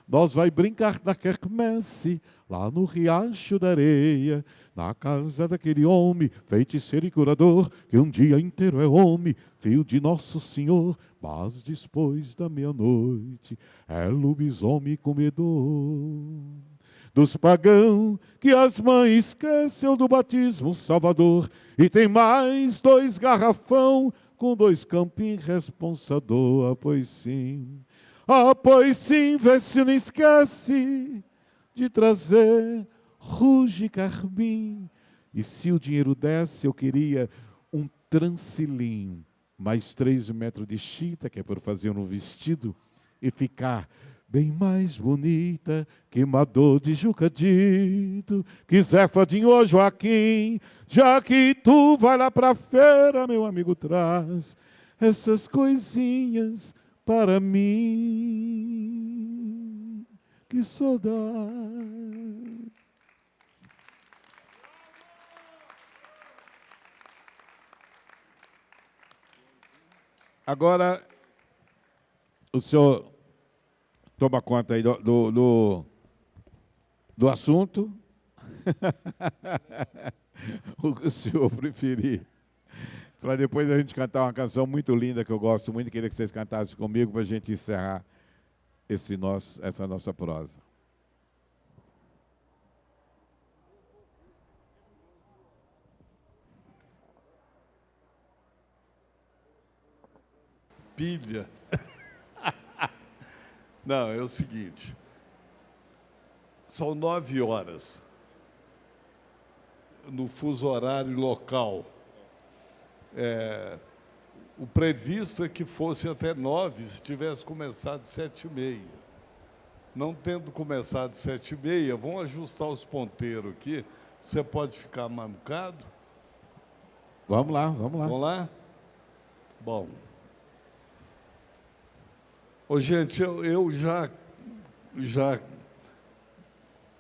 nós vai brincar da quermesse lá no Riacho da Areia, na casa daquele homem, feiticeiro e curador, que um dia inteiro é homem, filho de Nosso Senhor, mas depois da meia-noite é lobisomem comedor. Dos pagãos que as mães esqueceu do batismo Salvador, e tem mais 2 garrafão com 2 campinhos responsador. Ah, pois sim, vê se não esquece de trazer ruge e carmim. E se o dinheiro desse, eu queria um transilim, mais 3 metros de chita, que é para fazer um vestido, e ficar bem mais bonita que Mador de Jucadito, que Zefadinho ou Joaquim. Já que tu vai lá pra feira, meu amigo, traz essas coisinhas para mim. Que saudade. Agora, o senhor toma conta aí do assunto. O que o senhor preferir. Para depois a gente cantar uma canção muito linda que eu gosto muito, queria que vocês cantassem comigo para a gente encerrar essa nossa prosa. Pilha. Não, é o seguinte. São 9 horas. No fuso horário local. O previsto é que fosse até 9, se tivesse começado 7h30. Não tendo começado 7h30, vamos ajustar os ponteiros aqui. Você pode ficar mais um bocado? Vamos lá, vamos lá. Vamos lá? Bom. Ô, gente, eu já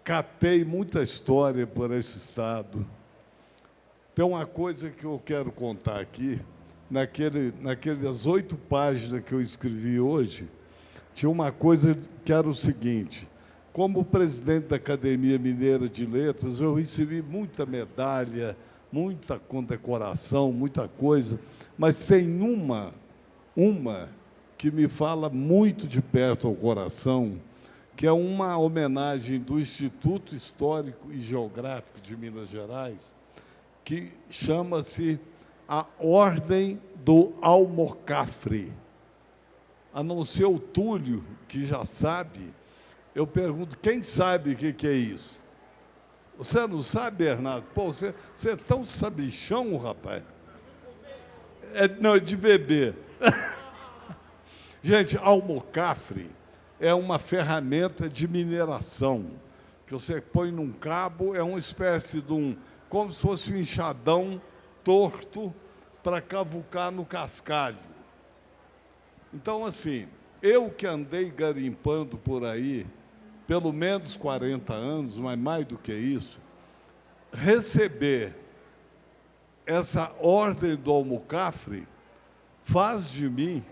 catei muita história por esse estado. Tem uma coisa que eu quero contar aqui. Naquelas 8 páginas que eu escrevi hoje, tinha uma coisa que era o seguinte: como presidente da Academia Mineira de Letras, eu recebi muita medalha, muita condecoração, muita coisa, mas tem uma que me fala muito de perto ao coração, que é uma homenagem do Instituto Histórico e Geográfico de Minas Gerais, que chama-se a Ordem do Almocafre. A não ser o Túlio, que já sabe, eu pergunto, quem sabe o que é isso? Você não sabe, Bernardo? Pô, você é tão sabichão, rapaz. Não, é de bebê. Gente, almocafre é uma ferramenta de mineração, que você põe num cabo, é uma espécie de como se fosse um enxadão torto para cavucar no cascalho. Então, assim, eu que andei garimpando por aí, pelo menos 40 anos, mas mais do que isso, receber essa ordem do almocafre faz de mim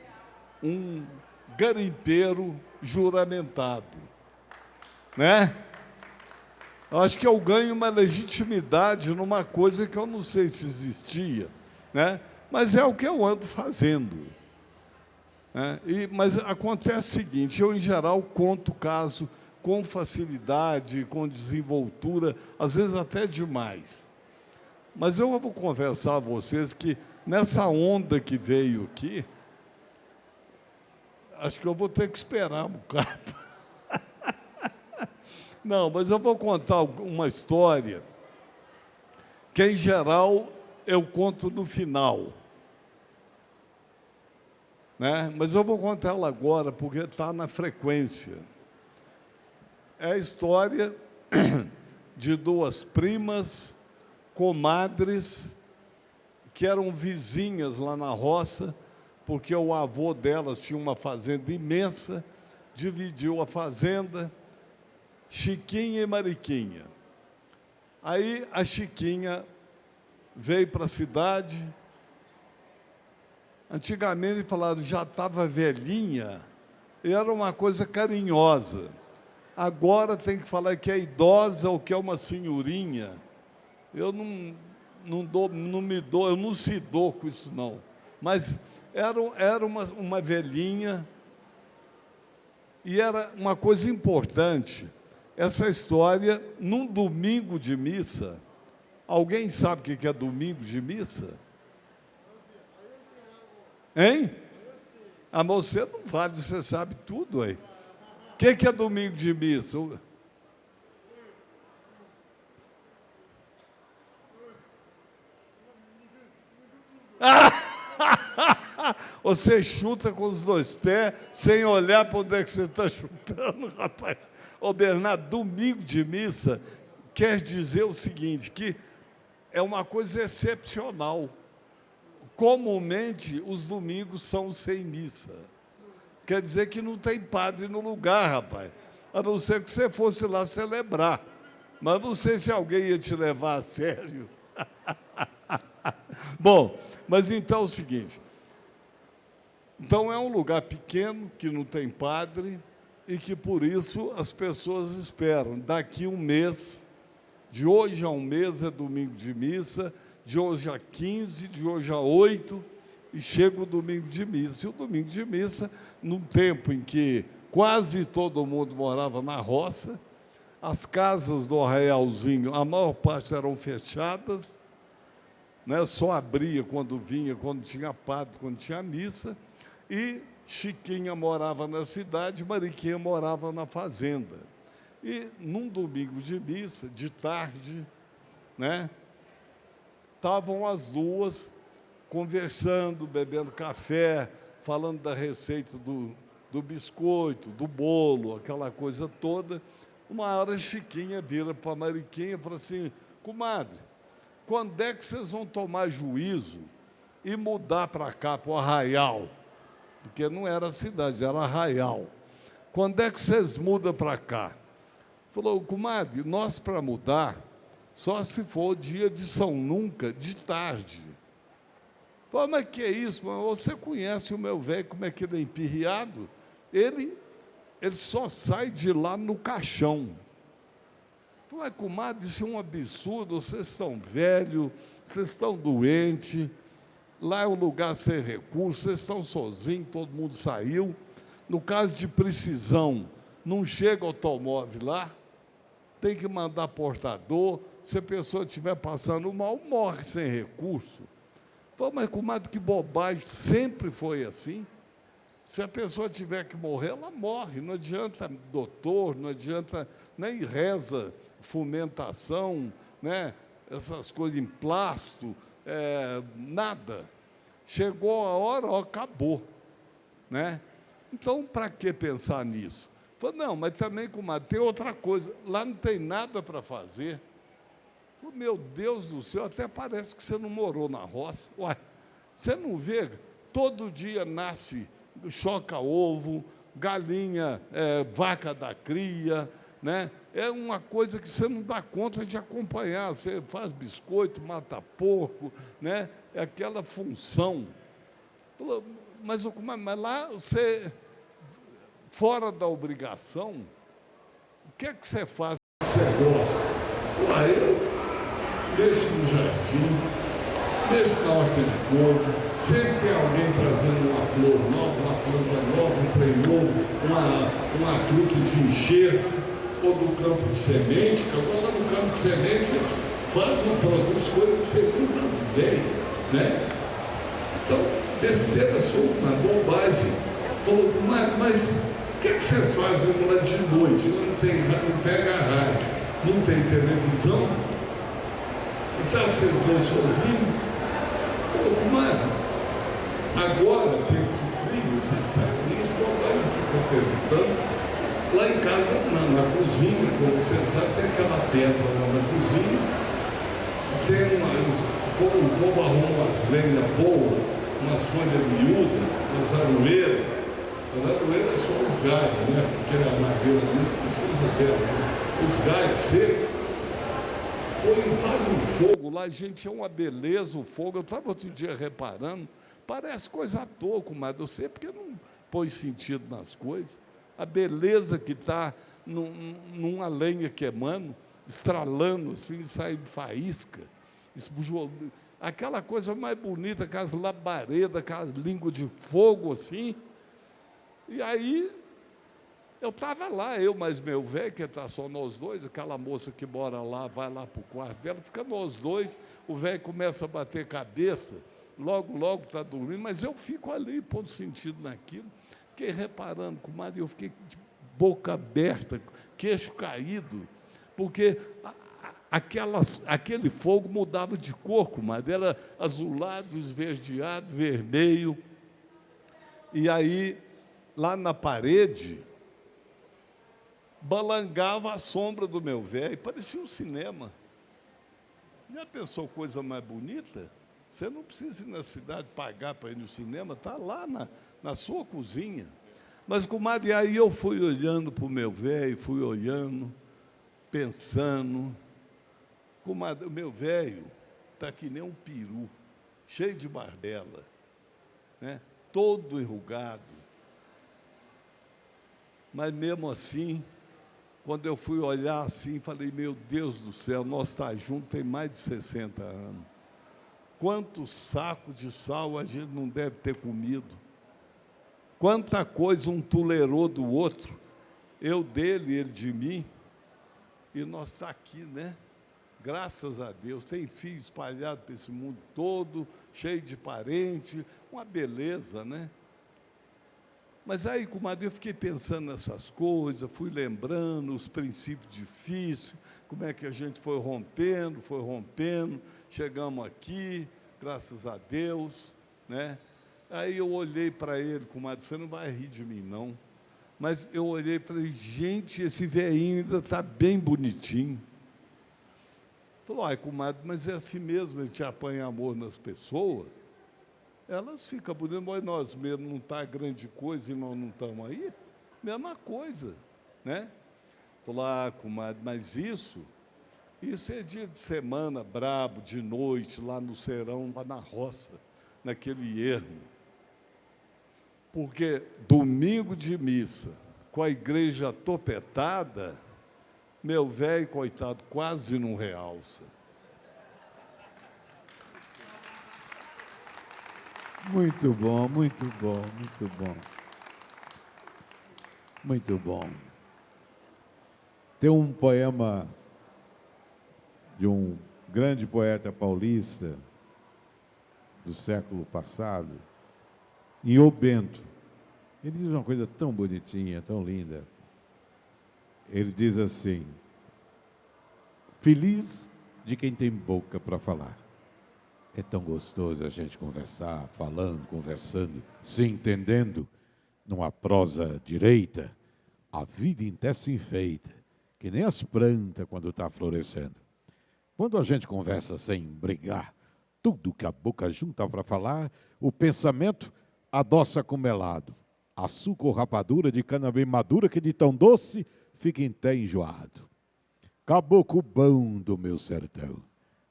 um garimpeiro juramentado, né? Acho que eu ganho uma legitimidade numa coisa que eu não sei se existia, né? Mas é o que eu ando fazendo. Né? Mas acontece o seguinte, eu, em geral, conto o caso com facilidade, com desenvoltura, às vezes até demais. Mas eu vou conversar a vocês que, nessa onda que veio aqui, acho que eu vou ter que esperar um bocado. Não, mas eu vou contar uma história que, em geral, eu conto no final. Né? Mas eu vou contar ela agora, porque está na frequência. É a história de 2 primas, comadres, que eram vizinhas lá na roça, porque o avô delas tinha uma fazenda imensa, dividiu a fazenda, Chiquinha e Mariquinha. Aí a Chiquinha veio para a cidade. Antigamente falavam já estava velhinha, e era uma coisa carinhosa. Agora tem que falar que é idosa ou que é uma senhorinha. Eu não me dou com isso, não. Mas era uma velhinha, e era uma coisa importante. Essa história, num domingo de missa, alguém sabe o que é domingo de missa? Hein? Ah, mas você não vale, você sabe tudo aí. O que é domingo de missa? Você chuta com os 2 pés, sem olhar para onde é que você está chutando, rapaz. Ô, Bernardo, domingo de missa quer dizer o seguinte, que é uma coisa excepcional. Comumente, os domingos são sem missa. Quer dizer que não tem padre no lugar, rapaz. A não ser que você fosse lá celebrar. Mas não sei se alguém ia te levar a sério. Bom, mas então é o seguinte. Então é um lugar pequeno, que não tem padre, e que, por isso, as pessoas esperam. Daqui um mês, de hoje a um mês é domingo de missa, de hoje a 15, de hoje a 8, e chega o domingo de missa. E o domingo de missa, num tempo em que quase todo mundo morava na roça, as casas do arraialzinho, a maior parte eram fechadas, né? Só abria quando vinha, quando tinha padre, quando tinha missa, e Chiquinha morava na cidade, Mariquinha morava na fazenda. E, num domingo de missa, de tarde, né, estavam as duas conversando, bebendo café, falando da receita do biscoito, do bolo, aquela coisa toda. Uma hora, Chiquinha vira para Mariquinha e fala assim: comadre, quando é que vocês vão tomar juízo e mudar para cá, para o Arraial? Porque não era cidade, era Arraial. Quando é que vocês mudam para cá? Falou, comadre, nós para mudar, só se for dia de São Nunca, de tarde. Falei, mas que é isso, mano? Você conhece o meu velho, como é que ele é empirriado? Ele só sai de lá no caixão. Falei, comadre, isso é um absurdo, vocês estão velhos, vocês estão doentes, lá é um lugar sem recursos, vocês estão sozinhos, todo mundo saiu. No caso de precisão, não chega automóvel lá, tem que mandar portador, se a pessoa estiver passando mal, morre sem recurso. Falei, mas comadre, que bobagem, sempre foi assim. Se a pessoa tiver que morrer, ela morre, não adianta doutor, não adianta nem reza, fomentação, né? Essas coisas em plástico, nada. Chegou a hora, ó, acabou, né? Então, para que pensar nisso? Falei, não, mas também, comadre, tem outra coisa, lá não tem nada para fazer. Falei, meu Deus do céu, até parece que você não morou na roça. Uai, você não vê? Todo dia nasce, choca ovo, galinha, vaca da cria, né? É uma coisa que você não dá conta de acompanhar. Você faz biscoito, mata porco, né? É aquela função. Falou, mas lá você, fora da obrigação, o que é que você faz? Você gosta? Eu mexo no jardim, mexo na horta de couve, sempre tem alguém trazendo uma flor nova, uma planta nova, um trem novo, uma fruta de enxerto, ou do campo de semente, que agora no campo de semente eles fazem, produzem coisas que você não faz ideia, né? Então, besteira solta, uma bobagem. Falou, mas o que vocês fazem lá de noite? Não pega a rádio, não tem televisão, então vocês vão sozinhos. Falou, comadre, agora, tempo de frio, você sabe isso, bobagem, você está perguntando. Lá em casa, não, na cozinha, como você sabe, tem aquela pedra lá na cozinha, tem como o povo arruma umas lenhas boas, umas folhas miúdas, umas aroeiras. A aroeira é só os galhos, né? Porque a madeira mesmo precisa dela. Os galhos secos, faz um fogo lá, gente, é uma beleza o fogo. Eu estava outro dia reparando, parece coisa à toa, comadre, eu sei porque não põe sentido nas coisas. A beleza que está numa lenha queimando, estralando assim, saindo faísca, aquela coisa mais bonita, aquelas labaredas, aquelas línguas de fogo assim. E aí, eu estava lá, eu mais meu velho, que está só nós dois, aquela moça que mora lá, vai lá para o quarto dela, fica nós dois, o velho começa a bater cabeça, logo está dormindo, mas eu fico ali, pondo sentido naquilo. Fiquei reparando, comadre, eu fiquei de boca aberta, queixo caído, porque aquele fogo mudava de cor, comadre, era azulado, esverdeado, vermelho. E aí, lá na parede, balangava a sombra do meu velho, parecia um cinema. Já pensou coisa mais bonita? Você não precisa ir na cidade pagar para ir no cinema, está lá na sua cozinha. Mas, comadre, aí eu fui olhando para o meu velho, fui olhando, pensando. Comadre, o meu velho está que nem um peru, cheio de barbela, né? Todo enrugado. Mas, mesmo assim, quando eu fui olhar assim, falei, meu Deus do céu, nós estamos juntos tem mais de 60 anos. Quantos sacos de sal a gente não deve ter comido? Quanta coisa um tolerou do outro, eu dele, ele de mim, e nós está aqui, né? Graças a Deus, tem filho espalhado por esse mundo todo, cheio de parente, uma beleza, né? Mas aí, comadre, eu fiquei pensando nessas coisas, fui lembrando os princípios difíceis, como é que a gente foi rompendo, chegamos aqui, graças a Deus, né? Aí eu olhei para ele, comadre, você não vai rir de mim, não. Mas eu olhei e falei, gente, esse velhinho ainda está bem bonitinho. Falou, ai, comadre, mas é assim mesmo, ele te apanha amor nas pessoas. Elas ficam bonitas, mas nós mesmo não está grande coisa e nós não estamos aí. Mesma coisa, né? flaco, mas isso é dia de semana brabo, de noite, lá no serão, lá na roça, naquele ermo. Porque domingo de missa, com a igreja topetada, meu velho, coitado, quase não realça. Muito bom, muito bom, muito bom. Muito bom. Tem um poema de um grande poeta paulista do século passado, Inho Bento. Ele diz uma coisa tão bonitinha, tão linda. Ele diz assim: feliz de quem tem boca para falar. É tão gostoso a gente conversar, falando, conversando, se entendendo, numa prosa direita, a vida inteira se enfeita, que nem as plantas quando está florescendo. Quando a gente conversa sem brigar, tudo que a boca junta para falar, o pensamento adoça com melado. Açúcar ou rapadura de cana bem madura, que de tão doce fica até enjoado. Caboclo bom do meu sertão.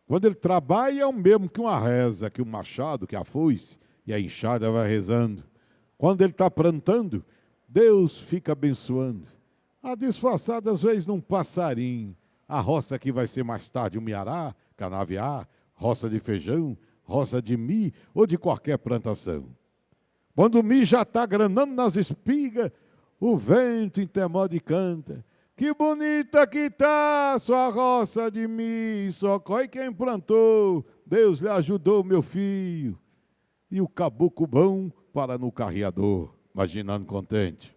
Quando ele trabalha é o mesmo que uma reza, que o machado, que a foice e a enxada vai rezando. Quando ele está plantando, Deus fica abençoando. A disfarçada, às vezes, num passarinho. A roça que vai ser mais tarde um miará, canaviá, roça de feijão, roça de milho ou de qualquer plantação. Quando o milho já está granando nas espigas, o vento intermode e canta. Que bonita que tá sua roça de milho, só coi quem plantou, Deus lhe ajudou, meu filho. E o caboclo bom para no carreador, imaginando contente.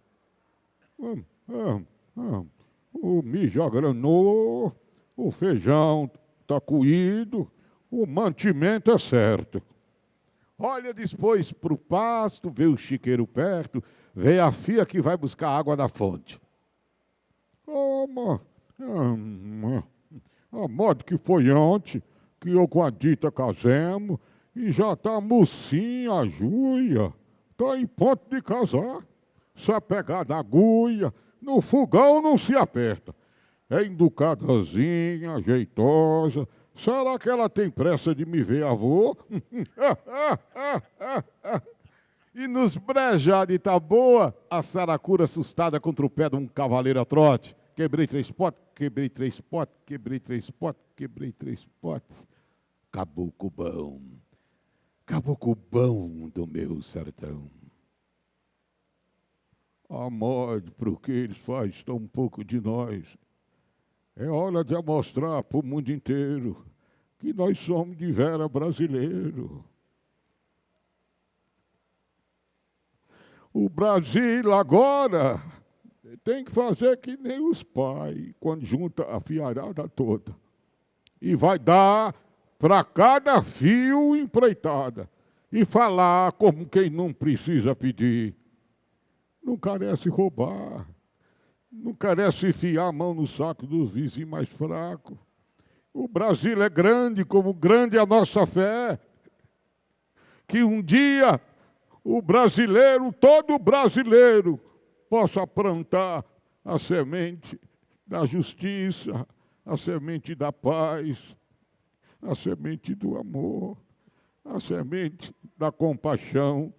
O milho já granou, o feijão está coído, o mantimento é certo. Olha depois para o pasto, vê o chiqueiro perto, vê a fia que vai buscar água da fonte. A modo que foi ontem, que eu com a Dita casemos, e já está mocinha a Júlia, está em ponto de casar. Se a pegada agulha, no fogão não se aperta. É educadazinha, jeitosa. Será que ela tem pressa de me ver, avô? E nos brejados de Itaboa, a saracura assustada contra o pé de um cavaleiro a trote. Quebrei 3 potes, quebrei 3 potes, quebrei 3 potes, quebrei 3 potes. Caboclo bom do meu sertão. Amor, por que eles fazem tão pouco de nós? É hora de mostrar para o mundo inteiro que nós somos de vera brasileiro. O Brasil agora tem que fazer que nem os pais, quando junta a fiarada toda. E vai dar para cada fio empreitada. E falar como quem não precisa pedir. Não carece roubar. Não carece enfiar a mão no saco dos vizinhos mais fracos. O Brasil é grande, como grande é a nossa fé. Que um dia o brasileiro, todo brasileiro, possa plantar a semente da justiça, a semente da paz, a semente do amor, a semente da compaixão,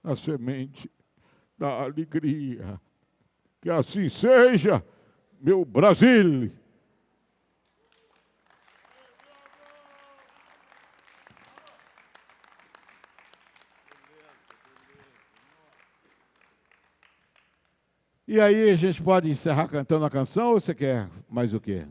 a semente da alegria. Que assim seja, meu Brasil. E aí, a gente pode encerrar cantando a canção ou você quer mais o quê?